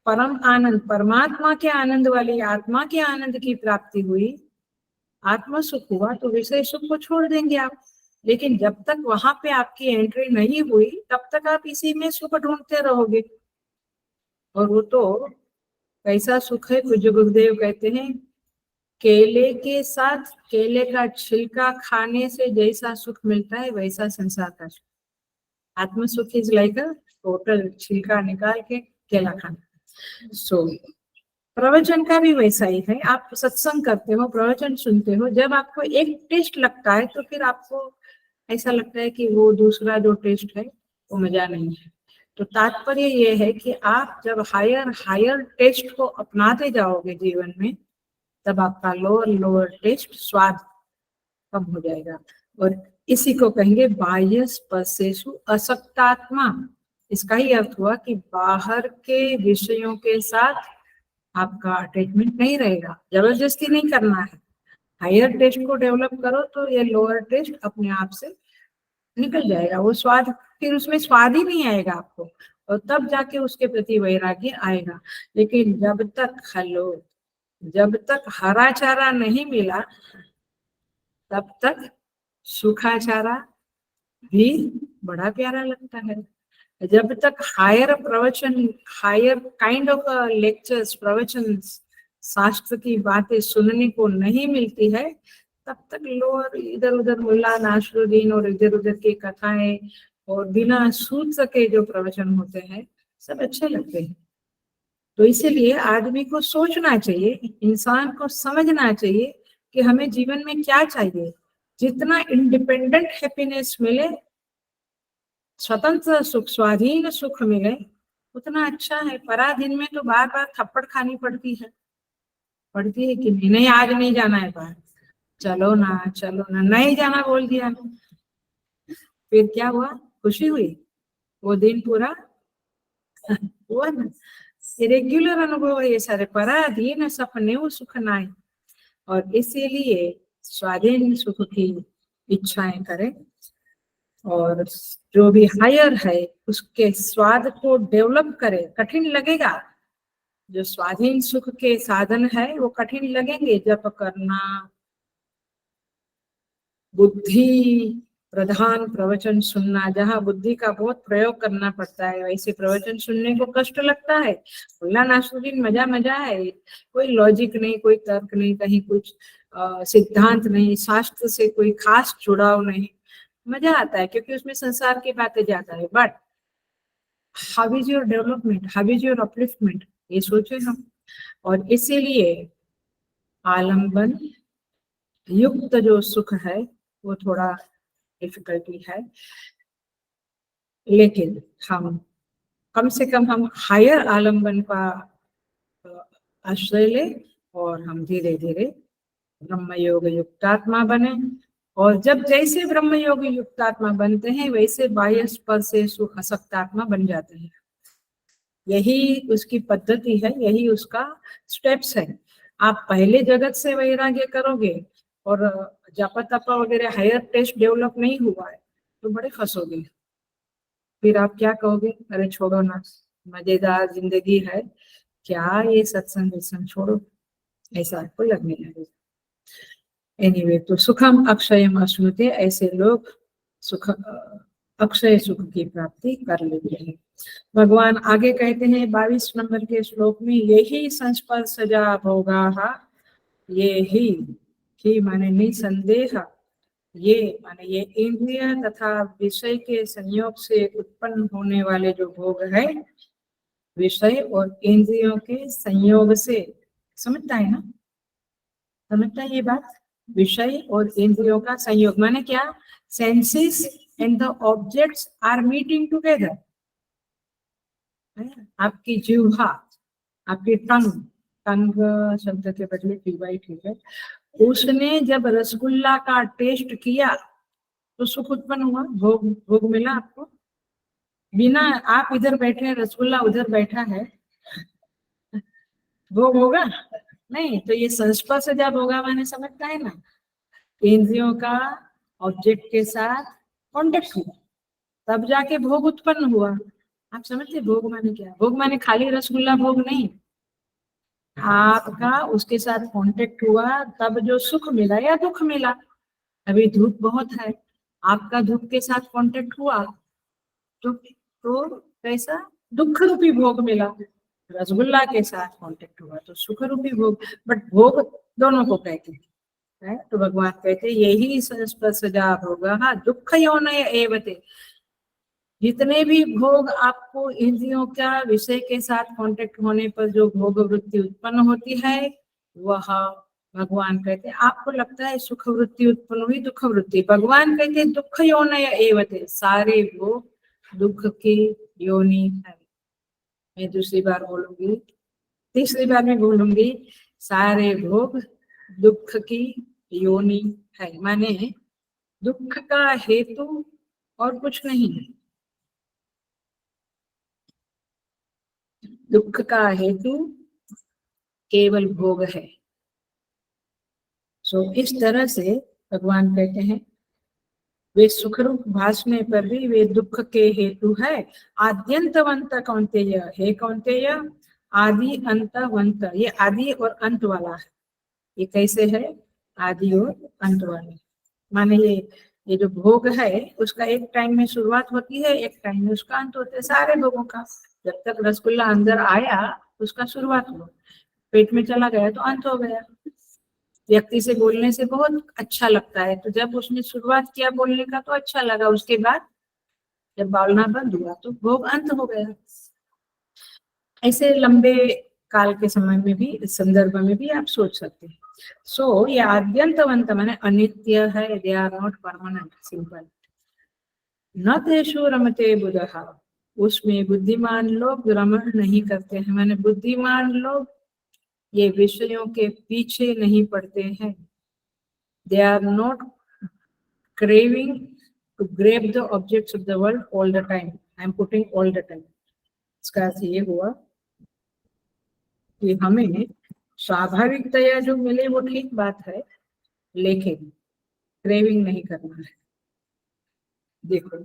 परम आनंद, परमात्मा के आनंद वाली आत्मा के आनंद की प्राप्ति हुई, आत्मा सुख हुआ तो विषय सुख को छोड़ देंगे आप। लेकिन जब तक वहां पे आपकी एंट्री नहीं हुई तब तक आप इसी में सुख ढूंढते रहोगे। और वो तो कैसा सुख है, पूज्य गुरुदेव कहते हैं, केले के साथ केले का छिलका खाने से जैसा सुख मिलता है वैसा संसार का सुख। आत्म सुख इज लाइक अ टोटल छिलका निकाल के केला खाना। सो प्रवचन का भी वैसा ही है। आप सत्संग करते हो, प्रवचन सुनते हो, जब आपको एक टेस्ट लगता है तो फिर आपको ऐसा लगता है कि वो दूसरा जो टेस्ट है वो मजा नहीं है। तो तात्पर्य ये है कि आप जब हायर टेस्ट को अपनाते जाओगे जीवन में, तब आपका लोअर टेस्ट स्वाद कम हो जाएगा। और इसी को कहेंगे बाह्य स्पर्शेषु असक्तात्मा। इसका ही अर्थ हुआ कि बाहर के विषयों के साथ आपका अटैचमेंट नहीं रहेगा, जबरदस्ती नहीं करना है। हायर टेस्ट को डेवलप करो तो ये लोअर टेस्ट अपने आप से निकल जाएगा। वो स्वाद, फिर उसमें स्वाद ही नहीं आएगा आपको, और तब जाके उसके प्रति वैराग्य आएगा। लेकिन जब तक हरा चारा नहीं मिला तब तक सूखा चारा भी बड़ा प्यारा लगता है। जब तक हायर प्रवचन, हायर काइंड ऑफ लेक्चर्स, प्रवचन, शास्त्र की बातें सुनने को नहीं मिलती है, तब तक लोअर इधर उधर मुल्ला नासरुद्दीन और इधर उधर की कथाएं और बिना सूत्र के जो प्रवचन होते हैं सब अच्छे लगते हैं। तो इसीलिए आदमी को सोचना चाहिए, इंसान को समझना चाहिए कि हमें जीवन में क्या चाहिए। जितना इंडिपेंडेंट हैप्पीनेस मिले, स्वतंत्र सुख, स्वाधीन सुख मिले, उतना अच्छा है। पराधीन में तो बार बार थप्पड़ खानी पड़ती है कि नहीं, आज नहीं जाना है बाहर, चलो ना, नहीं जाना बोल दिया, फिर क्या हुआ? खुशी हुई? वो दिन पूरा हुआ ना। रेग्युलर अनुभव है ये सारे, पराधीन सपने वो सुख नाय। और इसीलिए स्वाधीन सुख की इच्छाएं करें, और जो भी हायर है उसके स्वाद को डेवलप करें। कठिन लगेगा, जो स्वाधीन सुख के साधन है वो कठिन लगेंगे, जप करना, बुद्धि प्रधान प्रवचन सुनना, जहाँ बुद्धि का बहुत प्रयोग करना पड़ता है वैसे प्रवचन सुनने को कष्ट लगता है। मुल्ला नासरुद्दीन मजा है, कोई लॉजिक नहीं, कोई तर्क नहीं, कहीं कुछ सिद्धांत नहीं, शास्त्र से कोई खास जुड़ाव नहीं, मजा आता है क्योंकि उसमें संसार की बातें ज्यादा है। But how is your development, how is your upliftment, ये सोचे हम। और इसीलिए आलम्बन युक्त जो सुख है वो थोड़ा डिफिकल्टी है, लेकिन हम कम से कम हम हायर आलम्बन का आश्रय ले, और हम धीरे धीरे ब्रह्म योग युक्तात्मा बने। और जब जैसे ब्रह्म योग युक्तात्मा बनते हैं वैसे बाह्य स्पर्श से सुख असक्तात्मा बन जाते हैं। यही उसकी पद्धति है, यही उसका स्टेप्स है। आप पहले जगत से वैराग्य करोगे और जप तप वगैरह हायर टेस्ट डेवलप नहीं हुआ है तो बड़े फंसोगे। फिर आप क्या कहोगे? अरे छोड़ो ना, मजेदार जिंदगी है, क्या ये सत्संग वित्संग, छोड़ो, ऐसा आपको लगने लगेगा। एनीवे, तो सुखम अक्षयम अश्नुते, ऐसे लोग सुख अक्षय सुख की प्राप्ति कर लेते हैं। भगवान आगे कहते हैं 22 नंबर के श्लोक में, यही संस्पर्शजा भोगाः, ये ही माने निसंदेह, ये माने ये इंद्रिय तथा विषय के संयोग से उत्पन्न होने वाले जो भोग है, विषय और इंद्रियों के संयोग से, समझता है ना, समझता है ये बात? विषय और इंद्रियों का संयोग माने क्या? Senses and the objects are meeting together. आपकी जिह्वा, आपकी टंग शब्द के बदले जीवा ही ठीक है, उसने जब रसगुल्ला का टेस्ट किया तो सुख उत्पन्न हुआ, भोग मिला आपको। बिना, आप इधर बैठे हैं, रसगुल्ला उधर बैठा है, भोग होगा नहीं। तो ये संस्पर्श जब होगा माने समझता है ना, इंद्रियों का ऑब्जेक्ट के साथ कॉन्टेक्ट हुआ तब जाके भोग उत्पन्न हुआ। आप समझते भोग माने क्या? भोग माने खाली रसगुल्ला भोग नहीं, आपका उसके साथ कांटेक्ट हुआ तब जो सुख मिला या दुख मिला। अभी धूप बहुत है, आपका धूप के साथ कांटेक्ट हुआ तो कैसा? दुख रूपी भोग मिला। रसगुल्ला के साथ कांटेक्ट हुआ तो सुख रूपी भोग। बट भोग दोनों को कहते हैं, तो भगवान कहते हैं यही संस्पर्शजा भोगः दुःख योनय एवते। जितने भी भोग आपको इंद्रियों का विषय के साथ कांटेक्ट होने पर जो भोग वृत्ति उत्पन्न होती है, वह भगवान कहते हैं, आपको लगता है सुख वृत्ति उत्पन्न हुई, दुख वृत्ति, भगवान कहते हैं दुःख योनय एवते, सारे भोग दुख की योनि है। मैं दूसरी बार बोलूंगी, तीसरी बार में बोलूंगी, सारे भोग दुख की योनि है, माने दुख का हेतु और कुछ नहीं है, दुख का हेतु केवल भोग है। सो इस तरह से भगवान कहते हैं वे सुखरूप भासने पर भी वे दुख के हेतु है। आद्यंतवंत कौन्तेय, हे कौन्तेय, आदि अंतवंत, ये आदि और अंत वाला है। ये कैसे है? आदि और अंत वाले, माने ये ये जो भोग है उसका एक टाइम में शुरुआत होती है, एक टाइम में उसका अंत होता है, सारे भोगों का। जब तक रसगुल्ला अंदर आया उसका शुरुआत हुआ, पेट में चला गया तो अंत हो गया। व्यक्ति से बोलने से बहुत अच्छा लगता है, तो जब उसने शुरुआत किया बोलने का तो अच्छा लगा, उसके बाद जब बोलना बंद हुआ तो भोग अंत हो गया। ऐसे लंबे काल के समय में भी, इस संदर्भ में भी आप सोच सकते हैं। सो ये आद्यंतवंत माने अनित्य है, they are not permanent, simple. न तेषु रमते बुधः, उसमें बुद्धिमान लोग रमण नहीं करते हैं, माने बुद्धिमान लोग ये विषयों के पीछे नहीं पड़ते हैं। They are not craving to grab the objects of the world all the time. I am putting all the time. इसका अर्थ ये हुआ कि हमें स्वाभाविकतया जो मिले वो ठीक बात है, लेकिन क्रेविंग नहीं करना है। देखो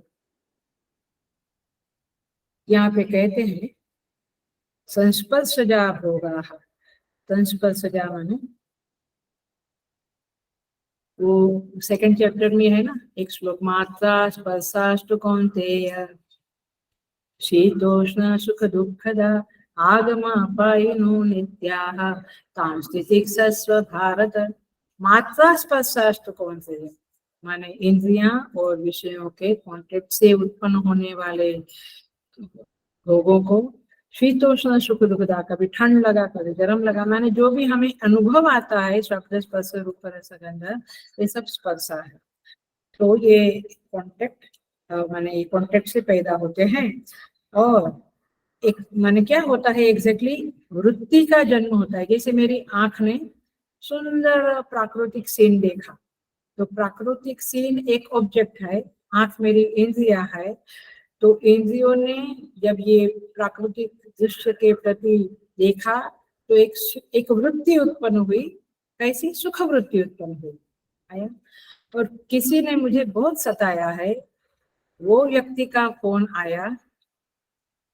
यहाँ पे कहते हैं संस्पर्शजा भोगाः, संस्पर्शजा माने वो सेकंड चैप्टर में है ना, एक श्लोक, मात्रा स्पर्शास्तु कौन्तेय शीतोष्ण सुख दुःखदा आगमापायिनो नित्याः तां स्थितिक्षस्व भारत। मात्रा स्पर्शास्तु कौन्तेय माने इंद्रियां और विषयों के कॉन्टेक्ट से उत्पन्न होने वाले भोगों को, शीतोष्ण सुख दुखदा, कभी ठंड लगा कभी गर्म लगा, माने जो भी हमें अनुभव आता है शब्द स्पर्श रूप रस गंध, ये सब स्पर्शा है। तो ये कॉन्टेक्ट माने ये कॉन्टेक्ट से पैदा होते हैं। और एक माने क्या होता है एग्जैक्टली, वृत्ति का जन्म होता है। जैसे मेरी आंख ने सुंदर प्राकृतिक सीन देखा, तो प्राकृतिक सीन एक ऑब्जेक्ट है, आंख मेरी इंद्रिया है, तो इंद्रियों ने जब ये प्राकृतिक दृश्य के प्रति देखा तो एक वृत्ति उत्पन्न हुई। कैसी? सुख वृत्ति उत्पन्न हुई। आया? और किसी ने मुझे बहुत सताया है, वो व्यक्ति का फोन आया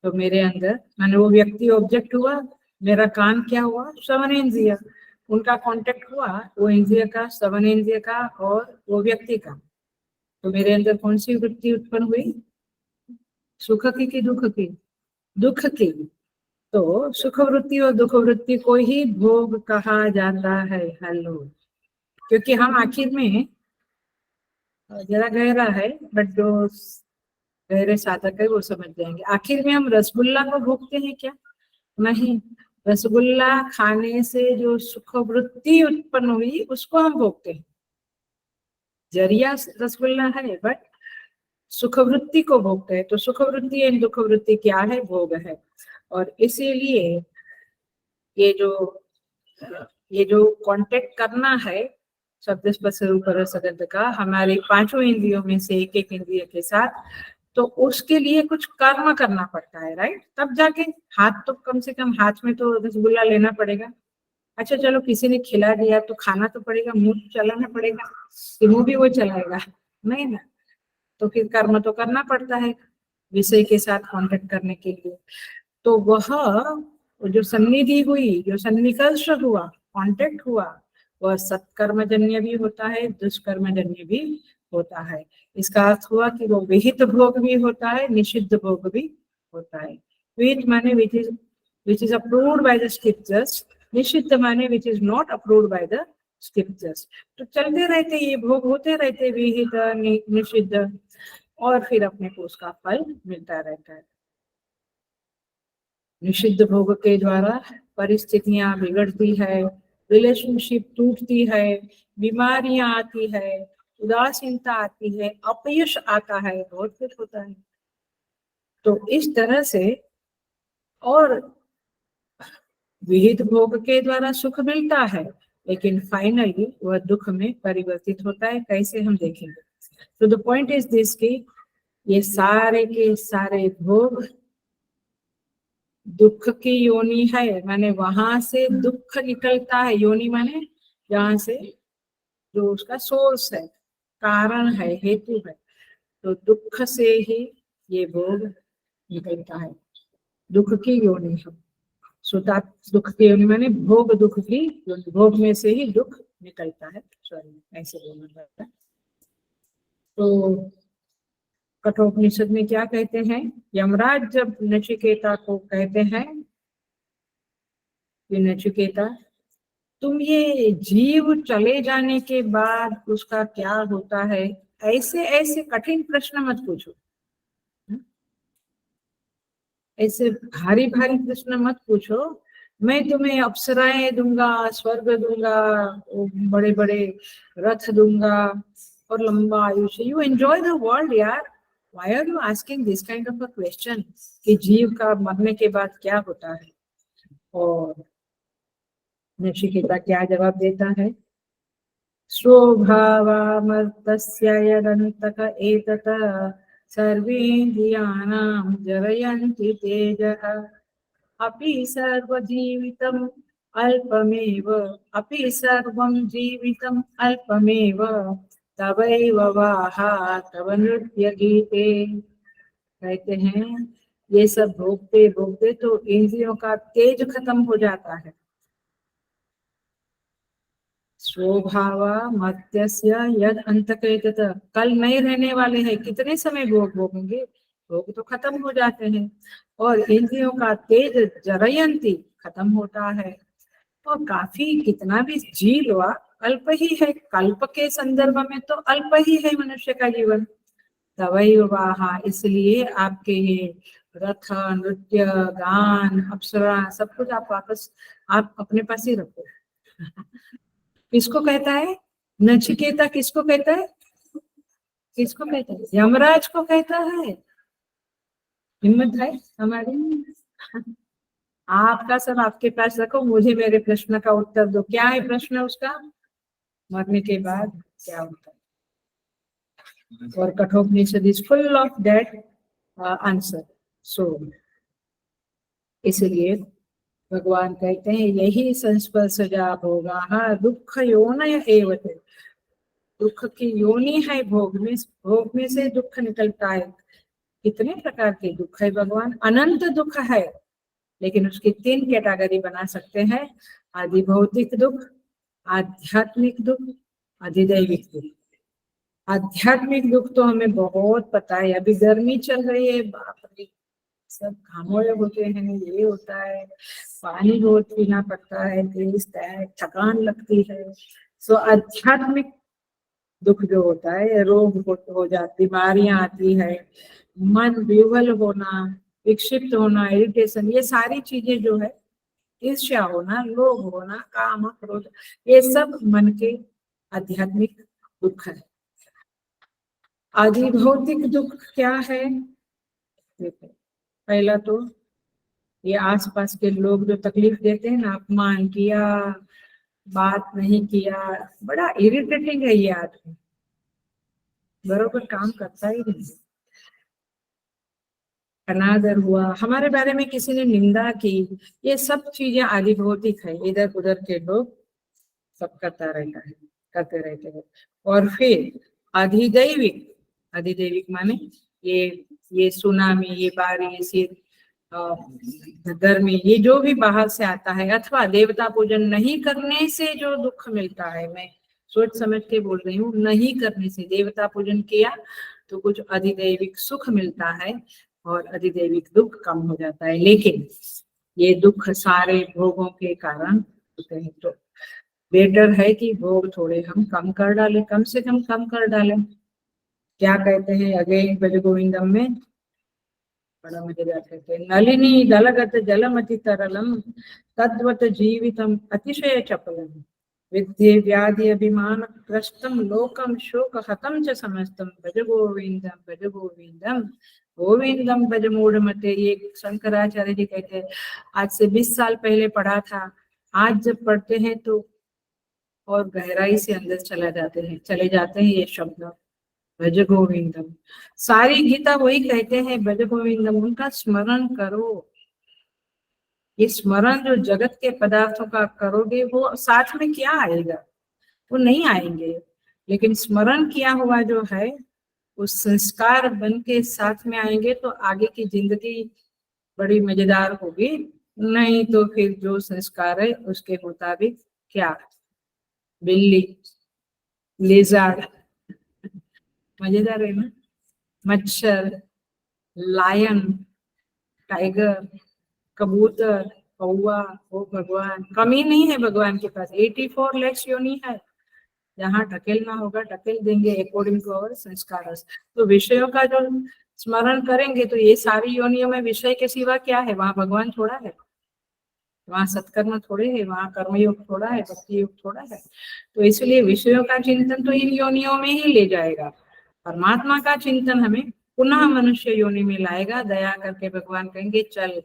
तो मेरे अंदर, माने वो व्यक्ति ऑब्जेक्ट हुआ, मेरा कान क्या हुआ? श्रवण इंद्रिय, उनका कांटेक्ट हुआ, वो इंद्रिय का, श्रवण इंद्रिय का और वो व्यक्ति का। तो मेरे अंदर कौन सी वृत्ति उत्पन्न हुई? सुख की कि दुख की? दुख की। तो सुख वृत्ति और दुख वृत्ति को ही भोग कहा जाता है। हेलो, क्योंकि हम आखिर में, जरा गहरा है बट जो गहरे साधक है वो समझ जाएंगे, आखिर में हम रसगुल्ला को भोगते हैं क्या? नहीं, रसगुल्ला खाने से जो सुख वृत्ति उत्पन्न हुई उसको हम भोगते हैं। जरिया रसगुल्ला है बट सुख वृत्ति को भोगते हैं। तो सुख वृत्ति एंड दुख वृत्ति क्या है? भोग है। और इसीलिए ये जो कांटेक्ट करना है शब्द स्पर्श रूप रस गंध का हमारे पांचों इंद्रियों में से एक एक इंद्रिय के साथ, तो उसके लिए कुछ कर्म करना पड़ता है, राइट? तब जाके हाथ, तो कम से कम हाथ में तो रसगुल्ला लेना पड़ेगा। अच्छा चलो किसी ने खिला दिया तो खाना तो पड़ेगा, मुंह चलाना पड़ेगा, कि मुंह भी वो चलाएगा? नहीं ना। तो फिर कर्म तो करना पड़ता है विषय के साथ कांटेक्ट करने के लिए। तो वह जो सन्निधि हुई, जो सन्निकर्ष हुआ, कांटेक्ट हुआ, वह सत्कर्मजन्य भी होता है, दुष्कर्मजन्य भी होता है। इसका अर्थ हुआ कि वो विहित भोग भी होता है, निषिद्ध भोग भी होता है। विहित माने which is approved by the scriptures, निषिद्ध माने which is not approved by the scriptures। तो चलते रहते, ये भोग होते रहते, विहित निषिद्ध, और फिर अपने को उसका फल मिलता रहता है। निषिद्ध भोग के द्वारा परिस्थितियां बिगड़ती है, रिलेशनशिप टूटती है, बीमारियां आती है, उदासीनता आती है, अपयश आता है, बहुत कुछ होता है। तो इस तरह से, और विहित भोग के द्वारा सुख मिलता है, लेकिन फाइनली वह दुख में परिवर्तित होता है। कैसे? हम देखेंगे। तो द पॉइंट इज दिस कि ये सारे के सारे भोग दुख की योनि है, माने वहां से दुख निकलता है। योनि माने जहां से जो उसका सोर्स है, कारण है, हेतु है, तो दुख से ही ये भोग निकलता है, दुख की योनि है। सुता दुख की योनि माने भोग दुख की योनि, भोग में से ही दुख निकलता है। सॉरी, ऐसे बोलना पड़ता है। तो कठोपनिषद में क्या कहते हैं, यमराज जब नचिकेता को कहते हैं कि नचिकेता तुम ये जीव चले जाने के बाद उसका क्या होता है, ऐसे ऐसे कठिन प्रश्न मत पूछो, ऐसे भारी भारी प्रश्न मत पूछो। मैं तुम्हें अप्सराएं दूंगा, स्वर्ग दूंगा, बड़े बड़े रथ दूंगा और लंबा आयुष्य। यू एंजॉय द वर्ल्ड यार, why are you asking this kind of a question कि जीव का मरने के बाद क्या होता है। और नचिकेता क्या जवाब देता है, स्वभावामर्तस्य यदन्तक एतत् सर्वेन्द्रियाणां जरयन्ति तेजः अपि सर्वजीवितम् अल्पमेव, अपि सर्वं जीवितम् अल्पमेव तवैव वाहा तव नृत्य गीते। कहते हैं ये सब भोगते भोगते तो इंद्रियों का तेज खत्म हो जाता है। स्वभाव मर्त्यस्य यद अंतकेतत, कल नहीं रहने वाले हैं, कितने समय भोग भोगेंगे, भोग तो खत्म हो जाते हैं। और इंद्रियों का तेज जरयंती, खत्म होता है। और काफी कितना भी जी लो, अल्प ही है, कल्प के संदर्भ में तो अल्प ही है मनुष्य का जीवन। तवई वाहा, इसलिए आपके ये रथ, नृत्य, गान, अप्सरा सब कुछ आप वापस आप अपने पास ही रखो। किसको कहता है नचिकेता, किसको कहता है, किसको कहता है, यमराज को कहता है। हिम्मत है हमारी। आपका सब आपके पास रखो, मुझे मेरे प्रश्न का उत्तर दो। क्या है प्रश्न उसका, मरने के बाद क्या होता है। और Kathopanishad is full of that answer. So इसलिए भगवान कहते हैं यही संस्पर्शजा भोगा दुख योनय एवते, दुख की योनि है भोगने, भोगने से दुख निकलता है। कितने प्रकार के दुख है भगवान, अनंत दुख है, लेकिन उसकी 3 कैटेगरी बना सकते हैं, आदि भौतिक दुख, आध्यात्मिक दुख, अधिदैविक दुख। आध्यात्मिक दुख तो हमें बहुत पता है, अभी गर्मी चल रही है, बाप रे, सब घामोड़े होते हैं, ये होता है, पानी बहुत पीना पड़ता है, थकान लगती है। सो आध्यात्मिक दुख जो होता है, रोग हो जाती, बीमारियां आती है, मन विह्वल होना, विक्षिप्त होना, इरिटेशन, ये सारी चीजें जो है, ईर्ष्या होना, लोभ होना, काम क्रोध, ये सब मन के आध्यात्मिक दुख है। आदि भौतिक दुख क्या है, देखो पहला तो ये आसपास के लोग जो तकलीफ देते हैं ना, अपमान किया, बात नहीं किया, बड़ा इरिटेटिंग है ये आदमी, बरोबर काम करता ही नहीं। अनादर हुआ, हमारे बारे में किसी ने निंदा की, ये सब चीजें आदि भौतिक है, इधर उधर के लोग सब करता रहता है, करते रहते हैं। और फिर अधिदैविक, अधिदैविक माने ये सुनामी, ये बारिश, ये गर्मी, ये जो भी बाहर से आता है, अथवा देवता पूजन नहीं करने से जो दुख मिलता है, मैं सोच समझ के बोल रही हूँ, नहीं करने से, देवता पूजन किया तो कुछ अधिदैविक सुख मिलता है और अधिदैविक दुख कम हो जाता है। लेकिन ये दुख सारे भोगों के कारण होते हैं, तो बेटर है कि भोग थोड़े हम कम कर डालें, कम से कम कर डालें। क्या कहते हैं अगेन भज गोविंदम में, बड़ा मजेदार कहते हैं, नलिनी दलगत जलमति तरलम तद्वत जीवितम अतिशय चपलम विद्ये व्याधि अभिमान ग्रस्तम लोकम शोक हतम च समस्तम भज गोविंदम भज गोविंदम गोविंदम भज मूढ़मते। ये शंकराचार्य जी कहते हैं, आज से 20 साल पहले पढ़ा था, आज जब पढ़ते हैं तो और गहराई से अंदर चले जाते हैं ये शब्द, भज गोविंदम। सारी गीता वही कहते हैं, भज गोविंदम, उनका स्मरण करो। ये स्मरण जो जगत के पदार्थों का करोगे, वो साथ में क्या आएगा, वो नहीं आएंगे, लेकिन स्मरण किया हुआ जो है वो संस्कार बन के साथ में आएंगे, तो आगे की जिंदगी बड़ी मजेदार होगी। नहीं तो फिर जो संस्कार है उसके मुताबिक क्या, बिल्ली, लेजार्ड, मजेदार है ना। मच्छर, लायन, टाइगर, कबूतर, कौवा, ओ भगवान, कमी नहीं है भगवान के पास। 84 लेग्स योनि है, जहाँ ढकेलना होगा ढकेल देंगे अकॉर्डिंग टू अवर संस्कार। तो विषयों का जो स्मरण करेंगे तो ये सारी योनियों में विषय के सिवा क्या है? वहां भगवान थोड़ा है, वहां सत्कर्म थोड़े है, वहां कर्मयोग थोड़ा है, भक्ति योग थोड़ा है। तो इसलिए विषयों का चिंतन तो इन योनियों में ही ले जाएगा। परमात्मा का चिंतन हमें पुनः मनुष्य योनि में लाएगा। दया करके भगवान कहेंगे चल,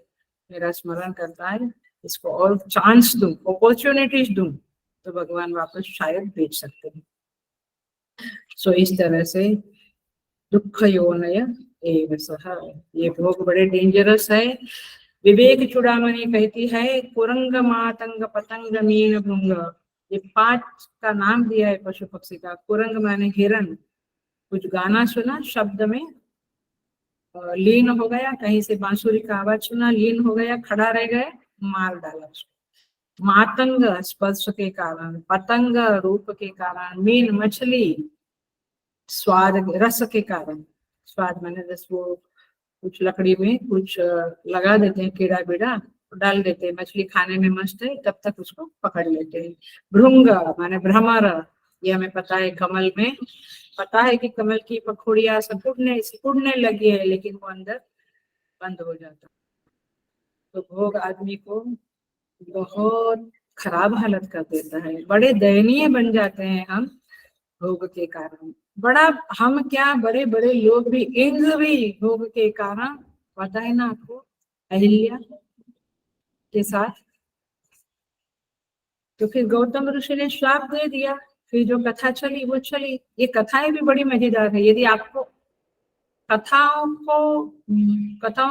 मेरा स्मरण करता है, इसको और चांस दूं, अपॉर्चुनिटीज दूं, तो भगवान वापस शायद भेज सकते हैं। सो इस तरह से दुख योनय एव सह, ये भोग बड़े डेंजरस है। विवेक चूड़ामणि कहती है कुरंग मातंग पतंग मीन भृंग, ये 5 का नाम दिया है पशु पक्षी का। कुरंग माने हिरन, कुछ गाना सुना, शब्द में लीन हो गया, कहीं से बांसुरी का आवाज सुना, लीन हो गया, खड़ा रह गए, मार डाला उसको। मातंग स्पर्श के कारण, पतंग रूप के कारण, मीन मछली स्वाद रस के कारण। स्वाद माने रस, वो कुछ लकड़ी में कुछ लगा देते हैं कीड़ा बीड़ा, डाल देते हैं, मछली खाने में मस्त है, तब तक उसको पकड़ लेते हैं। भृंग माने भ्रमर, ये हमें पता है कमल में, पता है कि कमल की पखुड़ियां सिकुड़ने लगी है, लेकिन वो अंदर बंद हो जाता। तो भोग आदमी को बहुत खराब हालत कर देता है, बड़े दयनीय बन जाते हैं हम भोग के कारण। बड़ा हम क्या, बड़े बड़े लोग भी, इंद्र भी भोग के कारण, पता है ना आपको, अहिल्या के साथ। तो फिर गौतम ऋषि ने श्राप दे दिया। फिर जो कथा चली वो चली। ये कथाएं भी बड़ी मजेदार है। यदि आपको कथाओं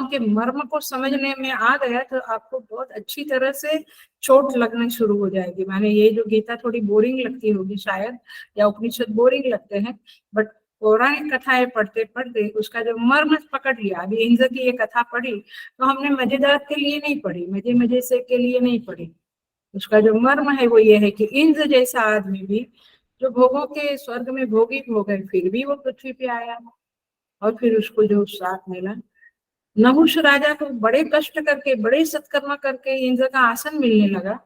के मर्म को समझने में आ गया तो आपको बहुत अच्छी तरह से चोट लगना शुरू हो जाएगी। माने ये जो गीता थोड़ी बोरिंग लगती होगी शायद, या उपनिषद बोरिंग लगते हैं, बट पौराणिक कथाएं पढ़ते पढ़ते उसका जो मर्म पकड़ लिया। अभी इंद्र की ये कथा पढ़ी तो हमने मजेदार के लिए नहीं पढ़ी, मजे मजे से के लिए नहीं पढ़ी। उसका जो मर्म है वो ये है कि इंद्र जैसा आदमी भी, जो भोगों के स्वर्ग में भोगी भोग है, फिर भी वो पृथ्वी पे आया, और फिर उसको जो श्राप मिला। नहुष राजा को बड़े कष्ट करके, बड़े सत्कर्म करके इंद्र का आसन मिलने लगा,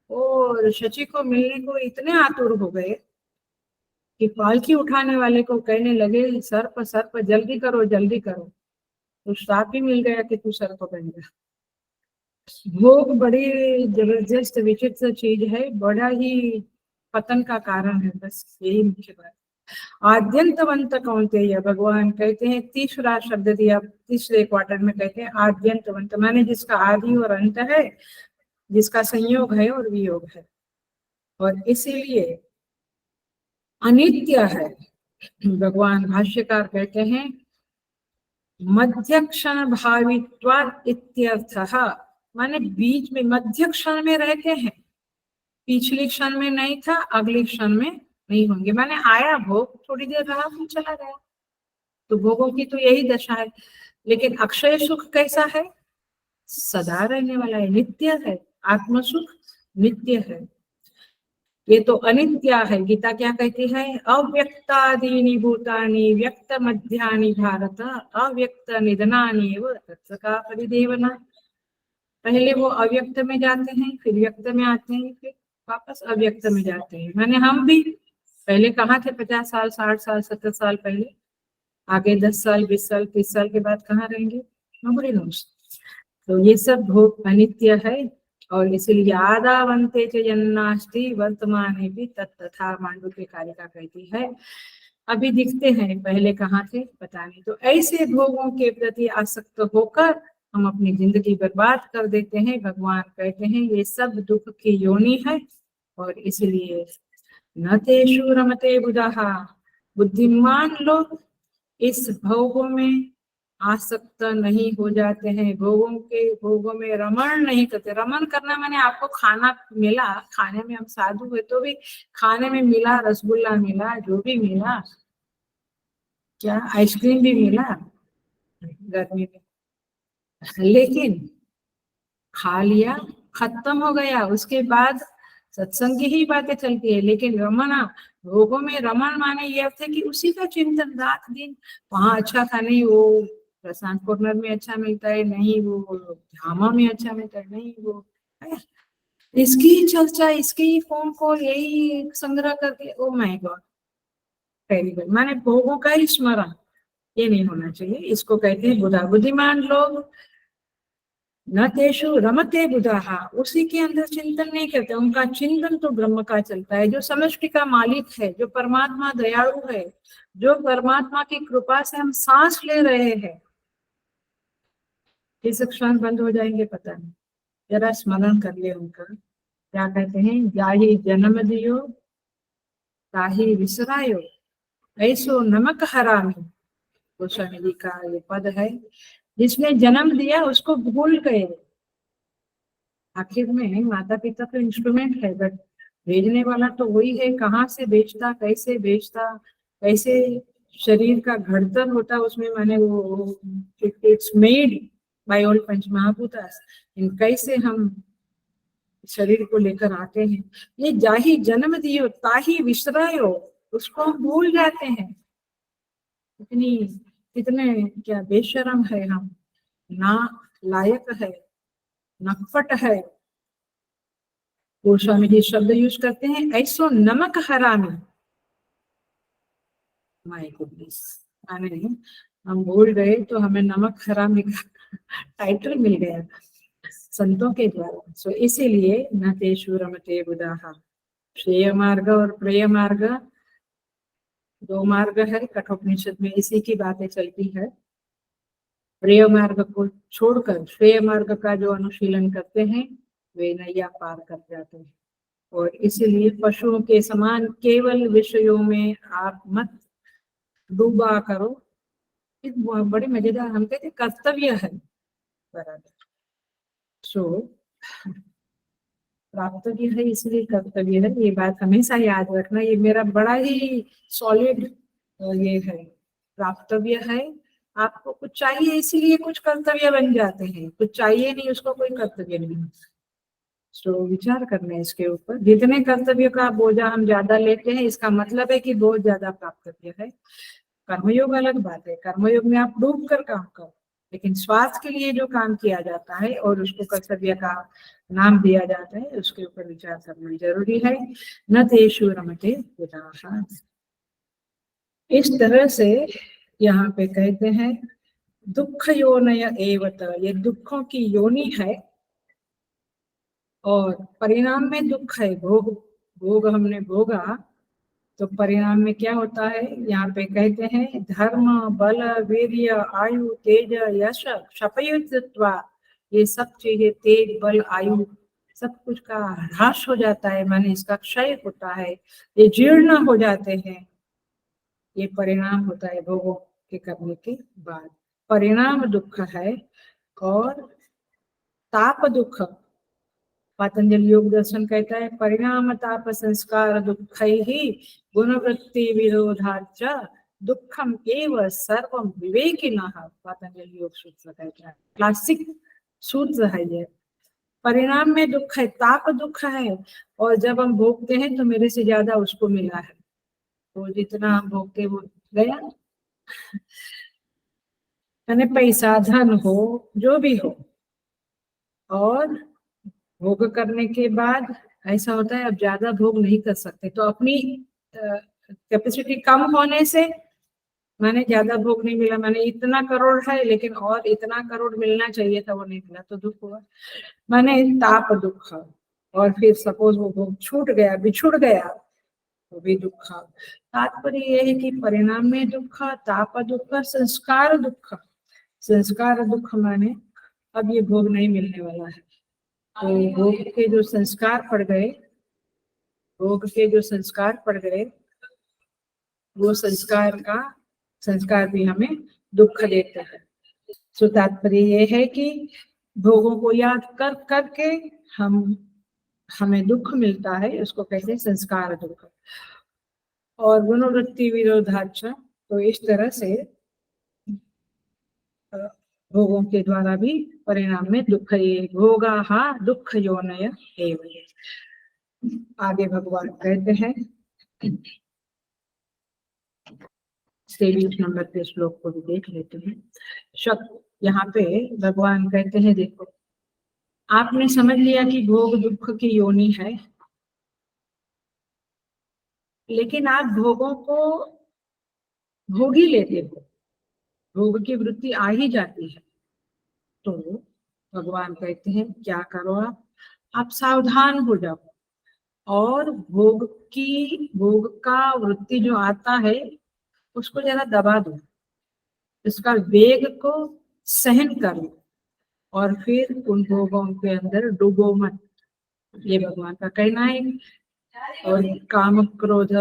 और शची को मिलने को इतने आतुर हो गए कि पालकी उठाने वाले को कहने लगे सर्प सर्प जल्दी करो जल्दी करो। तो श्राप ही मिल गया कि तू सर्प बन गया। भोग बड़ी जबरदस्त विचित्र चीज है, बड़ा ही पतन का कारण है, बस यही मुख्य बात। आद्यंतवंत कौन्तेय, भगवान कहते हैं, तीसरा शब्द दिया तीसरे क्वार्टर में, कहते हैं आद्यंतवंत, माने जिसका आदि और अंत है, जिसका संयोग है और वियोग है, और इसीलिए अनित्य है। भगवान भाष्यकार कहते हैं मध्य क्षण भावित्वात् इत्यर्थः, माने बीच में, मध्य क्षण में रहते हैं, पिछले क्षण में नहीं था, अगले क्षण में नहीं होंगे। माने आया भोग, थोड़ी देर रहा, फिर चला गया। तो भोगों की तो यही दशा है। लेकिन अक्षय सुख कैसा है? सदा रहने वाला है, नित्य है। आत्म सुख नित्य है, ये तो अनित्य है। गीता क्या कहती है? अव्यक्तादीनि भूतानि व्यक्त मध्यानि भारत अव्यक्त निधनानि एव तत्सका परिदेवना। पहले वो अव्यक्त में जाते हैं, फिर व्यक्त में आते हैं, फिर वापस अव्यक्त में जाते हैं। मैंने हम भी पहले कहाँ थे? 50 साल, 60 साल, 70 साल पहले, आगे 10 साल, 20 साल, 30 साल के बाद कहाँ रहेंगे? Nobody nose. तो ये सब भोग अनित्य है, और इसलिए आदावंते च जन्नास्ति वर्तमाने भी तत्तथा, मांडुक्य कारिका कहती है। अभी दिखते हैं, पहले कहाँ थे पता नहीं। तो ऐसे भोगों के प्रति आसक्त होकर हम अपनी जिंदगी बर्बाद कर देते हैं। भगवान कहते हैं ये सब दुख की योनि है, और इसलिए न तेषु रमते बुधाः, बुद्धिमान लोग इस भोगों में आसक्त नहीं हो जाते हैं, भोगों में रमण नहीं करते। रमण करना माने आपको खाना मिला, खाने में हम साधु हुए तो भी खाने में मिला, रसगुल्ला मिला, जो भी मिला, क्या आइसक्रीम भी मिला गर्मी में, लेकिन खा लिया, खत्म हो गया। उसके बाद सत्संग की ही बातें चलती है, लेकिन रमना भोगों में रमन माने ये अर्थ है कि उसी का चिंतन रात दिन। वहां अच्छा था नहीं, वो प्रशांत कॉर्नर में अच्छा मिलता है नहीं, वो धामा में अच्छा मिलता है नहीं, वो इसकी ही चर्चा, इसकी ही फोन कॉल, यही संग्रह करके, ओ माय गॉड टेरिबल। माने भोगों का ही स्मरण, ये नहीं होना चाहिए। इसको कहते हैं बुधा। बुद्धिमान लोग न तेषु रमते बुधाहा, उसी के अंदर चिंतन नहीं करते, उनका चिंतन तो ब्रह्म का चलता है, जो समष्टि का मालिक है, जो परमात्मा दयालु है, जो परमात्मा की कृपा से हम सांस ले रहे हैं। किस क्षण बंद हो जाएंगे पता नहीं, जरा स्मरण कर ले उनका। क्या कहते हैं, जाहि जन्म दियो ताहि विसरायो, ऐसो नमक हरामी। गोस्वामी जी का ये पद है, जिसने जन्म दिया उसको भूल गए। आखिर में माता पिता तो इंस्ट्रूमेंट है, बट भेजने वाला तो वही है। कहाँ से भेजता, कैसे भेजता, कैसे शरीर का घड़तर होता उसमें, माने वो इट्स मेड बाय ऑल पंच महाभूतास, इन कैसे हम शरीर को लेकर आते हैं। ये जाहि जन्म दियो ताहि विसरायो, उसको हम भूल जाते हैं। इतनी कितने क्या बेशरम है हम, ना लायक है, नकपट है। गोस्वामी जी शब्द यूज करते हैं, ऐसो नमक हरामी। माय गुडनेस, माने हम भूल गए तो हमें नमक हरामी का टाइटल मिल गया संतों के द्वारा। सो इसीलिए न तेषु रमते बुधाहा। श्रेय मार्ग और प्रेय मार्ग दो मार्ग है, कठोपनिषद में इसी की बातें चलती है। प्रेय मार्ग को छोड़कर श्रेय मार्ग का जो अनुशीलन करते हैं वे नैया पार कर जाते हैं। और इसीलिए पशुओं के समान केवल विषयों में आप मत डूबा करो। बड़े मजेदार, हम कहते कर्तव्य है बराबर। सो प्राप्तव्य है इसलिए कर्तव्य है, ये बात हमेशा याद रखना। ये मेरा बड़ा ही सॉलिड ये है, प्राप्तव्य है। आपको कुछ चाहिए इसीलिए कुछ कर्तव्य बन जाते हैं, कुछ चाहिए नहीं उसको कोई कर्तव्य नहीं। तो विचार करना है इसके ऊपर। जितने कर्तव्य का बोझा हम ज्यादा लेते हैं, इसका मतलब है कि बहुत ज्यादा प्राप्तव्य है। कर्मयोग अलग बात है, कर्मयोग में आप डूब कर काम करो, लेकिन स्वार्थ के लिए जो काम किया जाता है और उसको कर्तव्य का नाम दिया जाता है, उसके ऊपर विचार करना जरूरी है। न तेषु रमते बुधाहा। इस तरह से यहाँ पे कहते हैं दुख योनय एवत, ये दुखों की योनि है और परिणाम में दुख है। भोग भोग हमने भोगा तो परिणाम में क्या होता है, यहाँ पे कहते हैं धर्म बल वीर्य आयु तेज यश क्षपयुक्तत्वा, ये सब चीजें तेज बल आयु सब कुछ का ह्रास हो जाता है, माने इसका क्षय होता है, ये जीर्ण हो जाते हैं। ये परिणाम होता है भोगों के करने के बाद। परिणाम दुख है। और ताप दुख, पातंजल योग दर्शन कहता है परिणाम ताप संस्कार दुख ही गुणवृत्ति विरोधाच दुखम एव सर्वम विवेकिनः। पातंजल योग सूत्र कहता है, क्लासिक सूत्र है ये। परिणाम में दुख है, ताप दुख है, और जब हम भोगते हैं तो मेरे से ज्यादा उसको मिला है, तो जितना हम भोगते वो गया। यानी पैसा धन हो जो भी हो, और भोग करने के बाद ऐसा होता है अब ज्यादा भोग नहीं कर सकते, तो अपनी कैपेसिटी कम होने से मैंने ज्यादा भोग नहीं मिला, मैंने इतना करोड़ है लेकिन और इतना करोड़ मिलना चाहिए था वो नहीं मिला, तो दुख हुआ। मैंने ताप दुख, और फिर सपोज वो भोग छूट गया, बिछुड़ गया, तो भी दुख। तात्पर्य यह है कि परिणाम में दुख, ताप दुख, संस्कार दुख। संस्कार दुख माने अब ये भोग नहीं मिलने वाला है, तो भोग के जो संस्कार पड़ गए, भोग के जो संस्कार पड़ गए, वो संस्कार भी हमें दुख देता है। सो तात्पर्य ये है कि भोगों को याद कर करके हमें दुख मिलता है, उसको कहते हैं संस्कार दुख। और गुणवृत्ति विरोधाच, तो इस तरह से भोगों के द्वारा भी परिणाम में दुख, ये भोगा दुख योनय एवं। आगे भगवान कहते हैं, 23 नंबर के श्लोक को भी देख लेते हैं। यहाँ पे भगवान कहते हैं, देखो आपने समझ लिया कि भोग दुख की योनि है, लेकिन आप भोगों को भोग ही लेते हो, भोग की वृत्ति आ ही जाती है। तो भगवान कहते हैं क्या करो, आप सावधान हो जाओ और भोग का वृत्ति जो आता है उसको जरा दबा दो, इसका वेग को सहन कर लो और फिर उन भोगों के अंदर डूबो मत, ये भगवान का कहना है। और काम क्रोध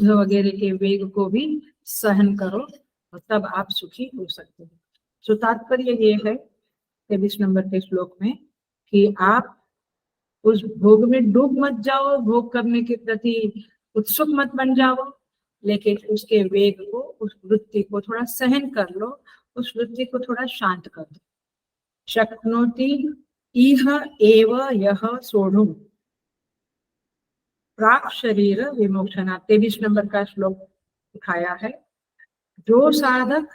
वगैरह के वेग को भी सहन करो और तब आप सुखी हो सकते हो। तो तात्पर्य ये है 23 नंबर के श्लोक में कि आप उस भोग में डूब मत जाओ, भोग करने के प्रति उत्सुक मत बन जाओ, लेकिन उसके वेग को, उस वृत्ति को थोड़ा सहन कर लो, उस वृत्ति को थोड़ा शांत कर दो। शक्नोति इह एव यह सोढुम प्राक शरीर विमोचना, 23 नंबर का श्लोक उठाया है। जो साधक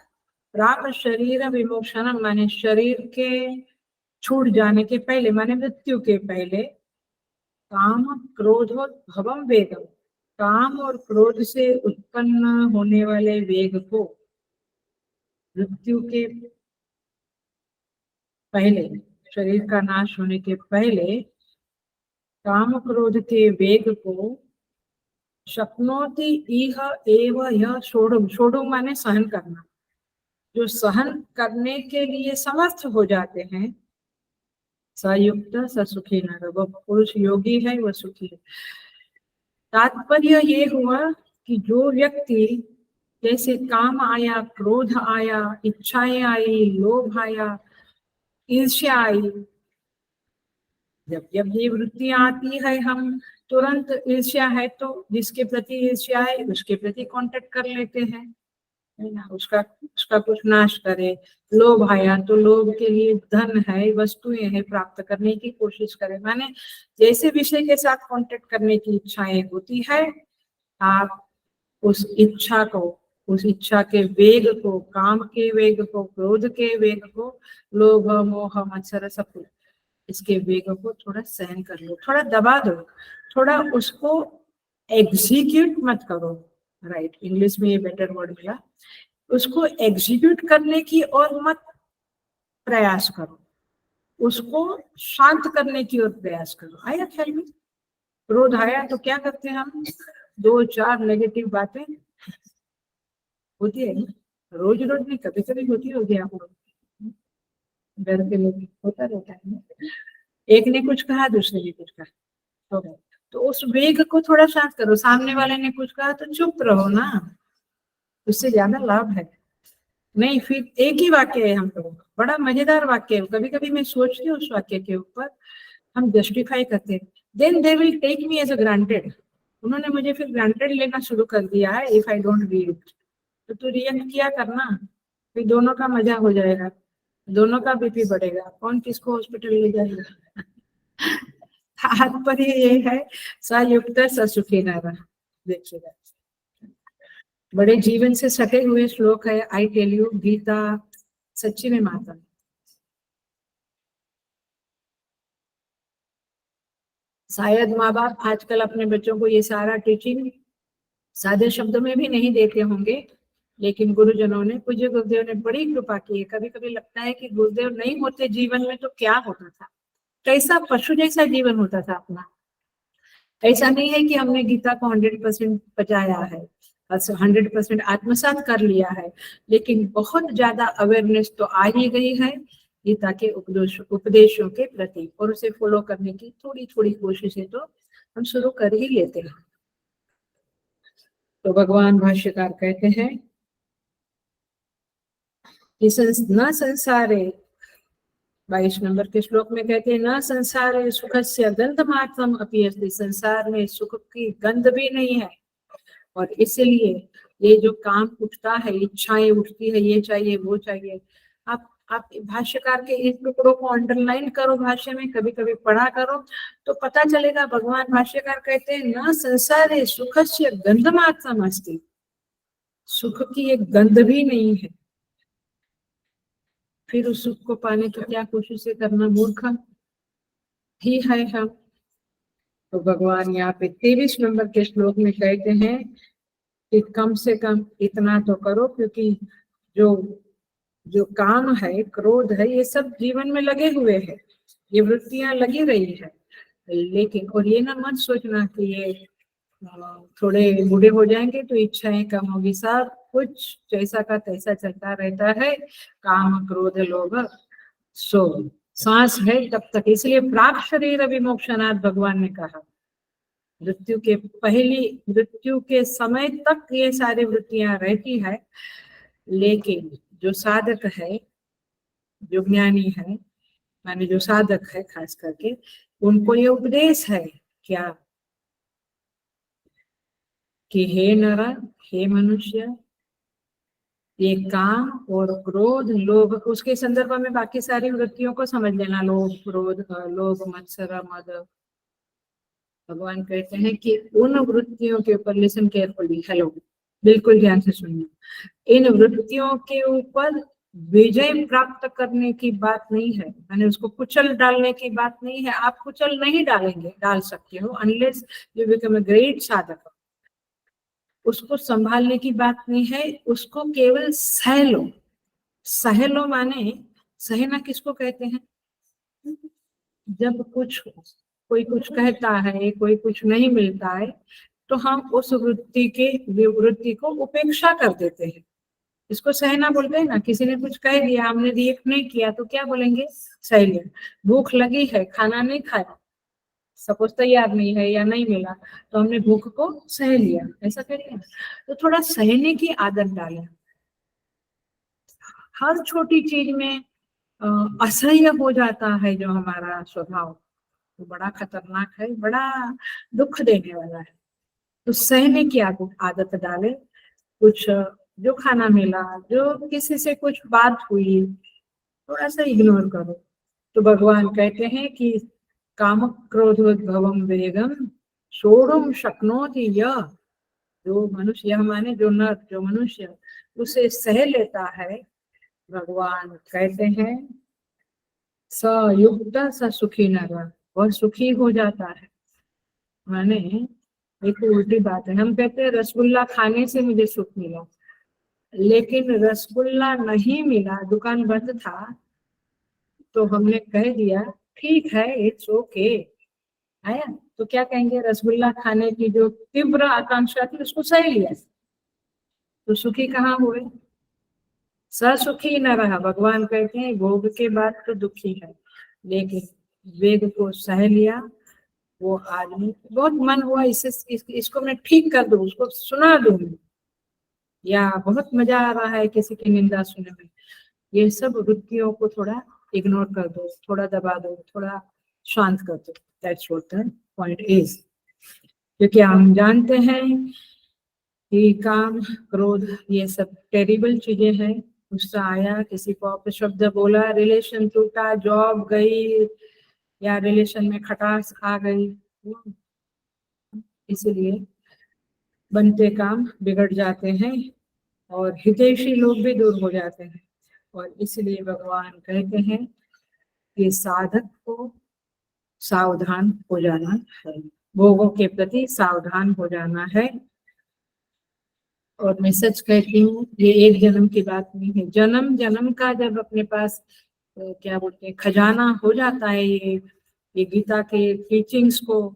प्राक शरीर विमोचना माने शरीर के छूट जाने के पहले, माने मृत्यु के पहले, काम क्रोधोद्भवम वेगम, काम और क्रोध से उत्पन्न होने वाले वेग को, मृत्यु के पहले, शरीर का नाश होने के पहले काम क्रोध के वेग को शक्नोति इह एव यह सोढुम, सोढुम माने सहन करना, जो सहन करने के लिए समर्थ हो जाते हैं, सयुक्त स सुखी नर, वो पुरुष योगी है, वह सुखी है। तात्पर्य ये हुआ कि जो व्यक्ति, जैसे काम आया, क्रोध आया, इच्छाएं आई, लोभ आया, ईर्ष्या आई, जब जब ये वृत्तियां आती है हम तुरंत ईर्ष्या है तो जिसके प्रति ईर्ष्या है उसके प्रति कांटेक्ट कर लेते हैं, है ना, उसका कुछ नाश करे। लोभ आया तो लोभ के लिए धन है, वस्तुएं हैं, प्राप्त करने की कोशिश करे, माने जैसे विषय के साथ कांटेक्ट करने की इच्छाएं होती है, आप उस इच्छा के वेग को, काम के वेग को, क्रोध के वेग को, लोभ मोह मत्सर सब कुछ, इसके वेग को थोड़ा सहन कर लो, थोड़ा दबा दो, थोड़ा उसको एग्जीक्यूट मत करो, राइट, इंग्लिश में ये बेटर वर्ड मिला, उसको एग्जीक्यूट करने की और मत प्रयास करो, उसको शांत करने की ओर प्रयास करो। आया ख्याल में? क्रोध आया तो क्या करते हैं हम, 2-4 नेगेटिव बातें होती है, रोज रोज नहीं, कभी कभी होती होगी आप लोग, घर के लोग होता रहता है, एक ने कुछ कहा दूसरे ने कुछ कहा, हो गया, तो उस वेग को थोड़ा शांत करो। सामने वाले ने कुछ कहा तो चुप रहो ना, उससे ज्यादा लाभ है नहीं। फिर एक ही वाक्य है हम लोगों का, बड़ा मजेदार वाक्य है, कभी कभी मैं सोचती हूँ उस वाक्य के ऊपर, हम जस्टिफाई करते हैं, then they will take me as a granted, उन्होंने मुझे फिर ग्रांटेड लेना शुरू कर दिया है if I don't read it, तो तू रिएक्ट किया करना, फिर दोनों का मजा हो जाएगा, दोनों का बीपी बढ़ेगा, कौन किसको हॉस्पिटल ले जाएगा। तात्पर्य ये है सयुक्त ससुखी नर, देखिएगा बड़े जीवन से सटे हुए श्लोक है, आई टेल यू, गीता सच्ची में माता। शायद माँ बाप आजकल अपने बच्चों को ये सारा टीचिंग सादे शब्दों में भी नहीं देते होंगे, लेकिन गुरुजनों ने, पूज्य गुरुदेव ने बड़ी कृपा की है। कभी कभी लगता है कि गुरुदेव नहीं होते जीवन में तो क्या होता था, कैसा पशु जैसा जीवन होता था अपना। ऐसा नहीं है कि हमने गीता को 100% पचाया है, 100% आत्मसात कर लिया है, लेकिन बहुत ज्यादा अवेयरनेस तो आ ही गई है गीता के उपदेशों के प्रति, और उसे फॉलो करने की थोड़ी थोड़ी कोशिशें तो हम शुरू कर ही लेते हैं। तो भगवान भाष्यकार कहते हैं कि न संसारे, 22 नंबर के श्लोक में कहते हैं, न संसारे सुखस्य गंध मात्रम अपि अस्ति, संसार में सुख की गंध भी नहीं है, और इसलिए ये जो काम उठता है, इच्छाएं उठती है, ये चाहिए वो चाहिए, आप आप भाष्यकार के इस टुकड़ों को अंडरलाइन करो, भाष्य में कभी कभी पढ़ा करो तो पता चलेगा। भगवान भाष्यकार कहते हैं न संसारे सुखस्य गंधमात्रम अस्ति, सुख की एक गंध भी नहीं है। फिर उस सुख को पाने की क्या कोशिश करना, मूर्ख ही है हम। तो भगवान यहाँ पे 23 नंबर के श्लोक में कहते हैं कि कम से कम इतना तो करो, क्योंकि जो जो काम है, क्रोध है, ये सब जीवन में लगे हुए हैं, ये वृत्तियां लगी रही है। लेकिन और ये ना मत सोचना कि ये थोड़े बूढ़े हो जाएंगे तो इच्छाएं कम होगी। सब कुछ जैसा का तैसा चलता रहता है, काम क्रोध लोभ। सो सांस है तब तक, इसलिए प्राक शरीर विमोक्षणार्थ भगवान ने कहा मृत्यु के पहली, मृत्यु के समय तक ये सारी वृत्तियां रहती है। लेकिन जो साधक है, जो ज्ञानी है, माने जो साधक है खास करके, उनको ये उपदेश है क्या कि हे नर, हे मनुष्य, ये काम और क्रोध लोभ, उसके संदर्भ में बाकी सारी वृत्तियों को समझ लेना, लोभ क्रोध लोभ मत्सर मद। भगवान कहते हैं कि उन वृत्तियों के ऊपर, लिसन केयरफुली, हेलो, बिल्कुल ध्यान से सुनिए, इन वृत्तियों के ऊपर विजय प्राप्त करने की बात नहीं है, मैंने उसको कुचल डालने की बात नहीं है। आप कुचल नहीं डालेंगे, डाल सकते हो unless you become a great साधक। उसको संभालने की बात नहीं है, उसको केवल सह लो। सह लो माने सहना किसको कहते हैं? जब कुछ कोई कुछ कहता है, कोई कुछ नहीं मिलता है, तो हम उस वृत्ति को उपेक्षा कर देते हैं। इसको सहना बोलते हैं ना। किसी ने कुछ कह दिया, हमने रिएक्ट नहीं किया तो क्या बोलेंगे? सह लिया। भूख लगी है, खाना नहीं खाया, सपोज तैयार नहीं है या नहीं मिला, तो हमने भूख को सह लिया, ऐसा कहते हैं। तो थोड़ा सहने की आदत डालें। हर छोटी चीज में असह्य हो जाता है जो हमारा स्वभाव, तो बड़ा खतरनाक है, बड़ा दुख देने वाला है। तो सहने की आदत डाले। कुछ जो खाना मिला, जो किसी से कुछ बात हुई, थोड़ा सा इग्नोर करो। तो भगवान कहते हैं कि काम क्रोधोद्भवम वेगम सोढ़ुम शक्नोति यः, जो मनुष्य, यह माने जो नर, जो मनुष्य उसे सह लेता है, भगवान कहते हैं स युक्त स सुखी नर, वह सुखी हो जाता है। माने एक उल्टी बात है, हम कहते हैं रसगुल्ला खाने से मुझे सुख मिला, लेकिन रसगुल्ला नहीं मिला, दुकान बंद था, तो हमने कह दिया ठीक है, इट्स ओके, आया तो क्या कहेंगे? रसगुल्ला खाने की जो तीव्र आकांक्षा थी उसको सह लिया, तो सुखी कहाँ हुए? ससुखी न रहा। भगवान कहते हैं भोग के बाद तो दुखी है, लेकिन वेग को सह लिया वो आदमी। बहुत मन हुआ इसको मैं ठीक कर दूं, उसको सुना दूं, या बहुत मजा आ रहा है किसी की निंदा सुनने में, ये सब वृत्तियों को थोड़ा इग्नोर कर दो, थोड़ा दबा दो, थोड़ा शांत कर दो। That's what the point is. क्योंकि हम जानते हैं कि काम क्रोध ये सब टेरिबल चीजें हैं। गुस्सा आया, किसी को अपशब्द बोला, रिलेशन टूटा, जॉब गई, या रिलेशन में खटास आ गई, इसलिए बनते काम बिगड़ जाते हैं और हितैषी लोग भी दूर हो जाते हैं। और इसलिए भगवान कहते हैं कि साधक को सावधान हो जाना है, भोगों के प्रति सावधान हो जाना है। और मैं सच कहती हूँ, ये एक जन्म की बात नहीं है, जन्म जन्म का जब अपने पास क्या बोलते हैं खजाना हो जाता है, ये गीता के टीचिंग्स को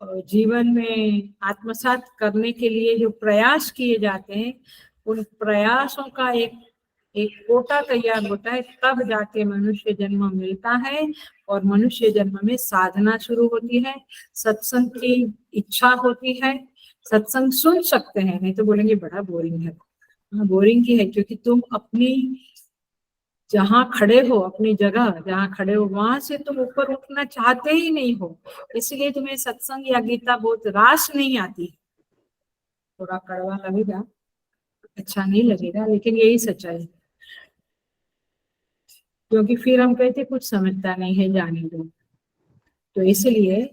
जीवन में आत्मसात करने के लिए जो प्रयास किए जाते हैं, उन प्रयासों का एक कोटा तैयार होता है, तब जाके मनुष्य जन्म मिलता है। और मनुष्य जन्म में साधना शुरू होती है, सत्संग की इच्छा होती है। सत्संग सुन सकते हैं, नहीं तो बोलेंगे बड़ा बोरिंग है। हाँ, बोरिंग की है, क्योंकि तुम अपनी जहाँ खड़े हो, अपनी जगह जहाँ खड़े हो, वहां से तुम ऊपर उठना चाहते ही नहीं हो, इसलिए तुम्हें सत्संग या गीता बहुत रास नहीं आती। थोड़ा कड़वा लगेगा, अच्छा नहीं लगेगा, लेकिन यही सच्चाई है। क्योंकि फिर हम कहते कुछ समझता नहीं है, जाने दो। तो इसलिए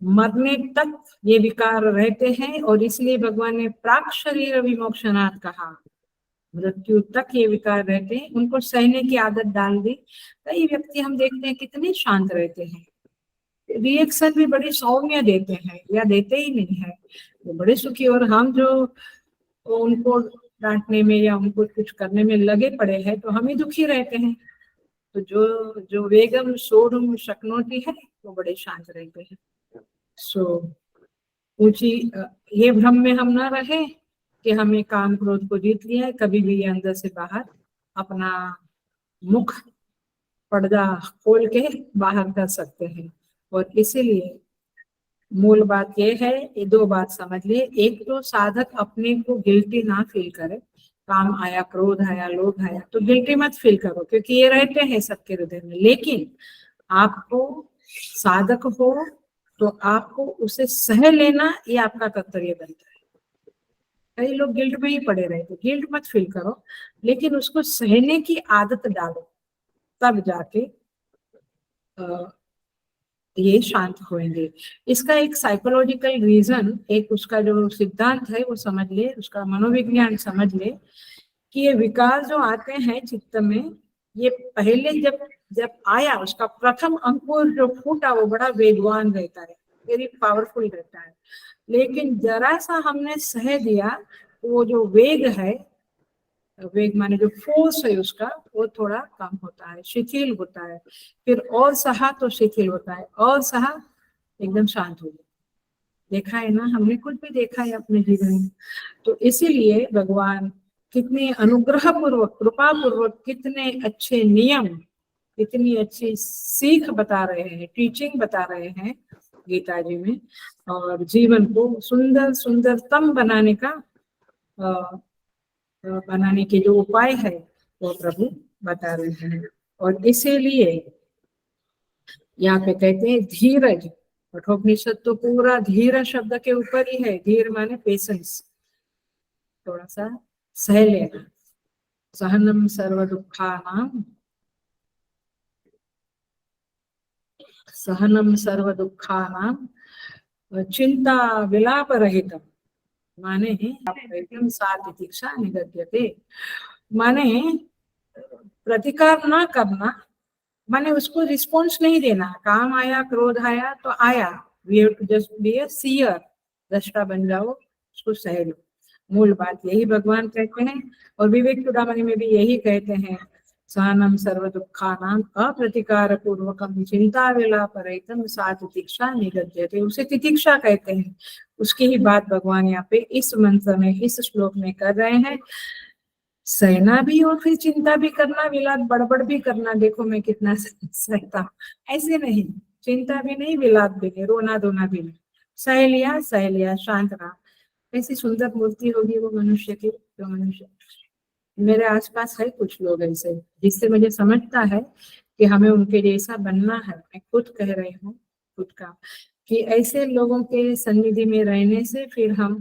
मरने तक ये विकार रहते हैं, और इसलिए भगवान ने प्राक शरीर विमोक्षणात् कहा, मृत्यु तक ये विकार रहते हैं, उनको सहने की आदत डाल दी। कई व्यक्ति हम देखते हैं कितने शांत रहते हैं, रिएक्शन भी बड़ी सौम्य देते हैं या देते ही नहीं है, वो बड़े सुखी। और हम जो उनको डांटने में या उनको कुछ करने में लगे पड़े हैं, तो हम ही दुखी रहते हैं। तो जो जो वेगम सोढ़ुम शक्नोती है, वो बड़े शांत रहते हैं। सो ऊंची ये भ्रम में हम ना रहे कि हमें काम क्रोध को जीत लिया है। कभी भी ये अंदर से बाहर अपना मुख पर्दा खोल के बाहर कर सकते हैं। और इसीलिए मूल बात ये है, ये दो बात समझ लिए। एक तो साधक अपने को गिल्टी ना फील करे, काम आया, क्रोध आया, लोभ आया, तो गिल्टी मत फील करो, क्योंकि ये रहते हैं सबके हृदय में। लेकिन आपको साधक हो तो आपको उसे सह लेना, ये आपका कर्तव्य बनता है। कई लोग गिल्ट में ही पड़े रहते, गिल्ट मत फील करो, लेकिन उसको सहने की आदत डालो, तब जाके ये शांत होंगे। इसका एक साइकोलॉजिकल रीजन, एक उसका जो सिद्धांत है वो समझ ले, उसका मनोविज्ञान समझ ले कि ये विकार जो आते हैं चित्त में, ये पहले जब जब आया, उसका प्रथम अंकुर जो फूटा वो बड़ा वेगवान रहता है, वेरी पावरफुल रहता है। लेकिन जरा सा हमने सह दिया तो वो जो वेग है, वेग माने जो फोर्स है उसका, वो थोड़ा कम होता है, शिथिल होता है। फिर और सहा तो शिथिल होता है, और सहा एकदम शांत हो गया। देखा है ना, हमने खुद भी देखा है अपने जीवन में। तो इसीलिए भगवान कितने अनुग्रह पूर्वक, कृपा पूर्वक, कितने अच्छे नियम, कितनी अच्छी सीख बता रहे हैं, टीचिंग बता रहे हैं गीता जी में। और जीवन को सुंदर सुंदरतम बनाने का बनाने के जो उपाय है वो प्रभु बता रहे हैं। और इसीलिए यहाँ पे कहते हैं धीरज। कठोपनिषद तो पूरा धीर शब्द के ऊपर ही है। धीर माने पेशेंस, थोड़ा सा सह लेना। सहनम सर्व दुखानाम, सहनम सर्व दुखानाम चिंता विलाप रहितम, माने एकदम सा तितिक्षा निगद्यते, माने प्रतिकार ना करना, माने उसको रिस्पॉन्स नहीं देना। काम आया, क्रोध आया तो आया, we have to just be a seer, दृष्टा बन जाओ, उसको सह लो। मूल बात यही भगवान कहते हैं। और विवेक चूड़ामणि में भी यही कहते हैं, सहनम सर्व दुखानाम अप्रतिकार पूर्वकम चिंता विलापरहितम सा तितिक्षा निगद्यते, उसे तितिक्षा कहते हैं। उसकी ही बात भगवान यहाँ पे इस मंत्र में, इस श्लोक में कर रहे हैं। सहना भी और फिर चिंता भी करना, विलाप बड़बड़ भी करना, देखो मैं कितना सहता हूं, ऐसे नहीं। चिंता भी नहीं, विलाप भी नहीं, रोना धोना भी नहीं, सह लिया, शांत रहा। ऐसी सुंदर मूर्ति होगी वो मनुष्य की। जो मनुष्य मेरे आसपास है कुछ लोग ऐसे, जिससे मुझे समझता है कि हमें उनके जैसा बनना है। मैं खुद कह रही हूँ खुद का, कि ऐसे लोगों के सन्निधि में रहने से फिर हम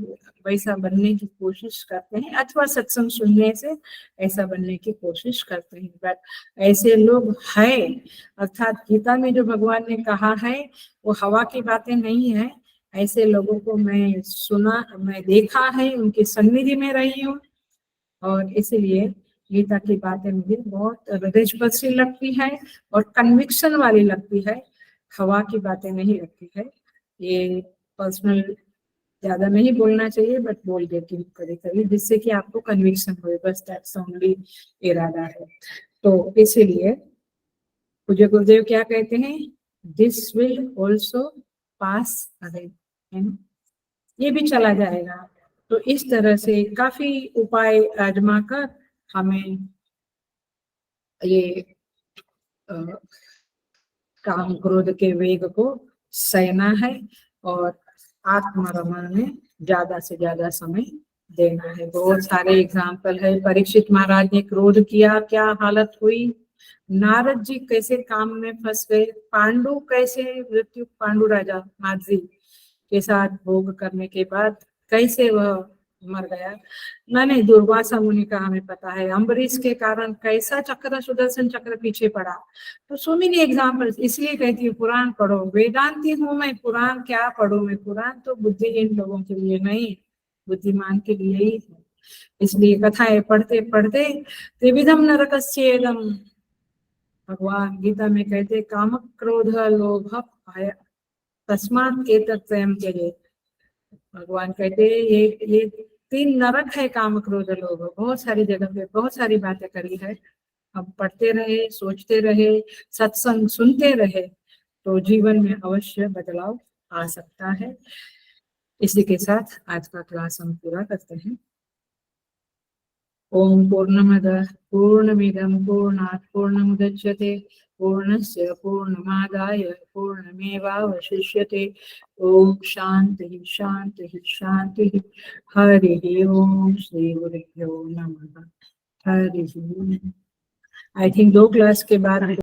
वैसा बनने की कोशिश करते हैं, अथवा सत्संग सुनने से ऐसा बनने की कोशिश करते हैं। बट ऐसे लोग हैं, अर्थात गीता में जो भगवान ने कहा है वो हवा की बातें नहीं है। ऐसे लोगों को मैं सुना, मैं देखा है, उनकी सन्निधि में रही हूँ। और इसलिए गीता की बातें मुझे बहुत हृदयस्पर्शी लगती है और कन्विक्शन वाली लगती है, हवा की बातें नहीं लगती है। ये पर्सनल ज्यादा नहीं बोलना चाहिए, बट बोल देती हूँ कभी कभी, जिससे कि आपको कन्विक्शन हो, बस दैट्स ओनली इरादा है। तो इसीलिए पूज्य गुरुदेव क्या कहते हैं, this will also pass away, ये भी चला जाएगा। तो इस तरह से काफी उपाय आजमा कर हमें ये काम क्रोध के वेग को सहना है और आत्मरमण में ज्यादा से ज्यादा समय देना है। बहुत सारे एग्जाम्पल है। परीक्षित महाराज ने क्रोध किया, क्या हालत हुई। नारद जी कैसे काम में फंस गए। पांडु कैसे मृत्यु, पांडु राजा नाथ जी के साथ भोग करने के बाद कैसे वह मर गया। नहीं, दुर्वासा मुनि का हमें पता है, अम्बरीश के कारण कैसा चक्र, सुदर्शन चक्र पीछे पड़ा। तो सो मेनी एग्जाम्पल्स, इसलिए कहती हूँ पुराण पढ़ो। वेदांती हूँ मैं, पुराण क्या पढ़ूं मैं? पुराण तो बुद्धिहीन लोगों के लिए नहीं, बुद्धिमान के लिए ही है। इसलिए कथाएं पढ़ते पढ़ते त्रिविधम नरकस्येदम, भगवान गीता में कहते काम क्रोध लोभ भय तस्मात् एतत्त्रयम् त्यजेत्। भगवान कहते ये 3 नरक है, काम क्रोध लोभ। बहुत सारी जगह पे बहुत सारी बातें करी है। हम पढ़ते रहे, सोचते रहे, सत्संग सुनते रहे तो जीवन में अवश्य बदलाव आ सकता है। इसी के साथ आज का क्लास हम पूरा करते हैं। ओम पूर्णमदः पूर्णमिदं पूर्णात् पूर्णमुदच्यते पूर्णस्य पूर्णमादाय पूर्णमेवावशिष्यते। ओम शांति शांति शांति। हरि ओम। श्री गुरुभ्यो नमः। हरि ओम। आई थिंक 2 क्लास के बाद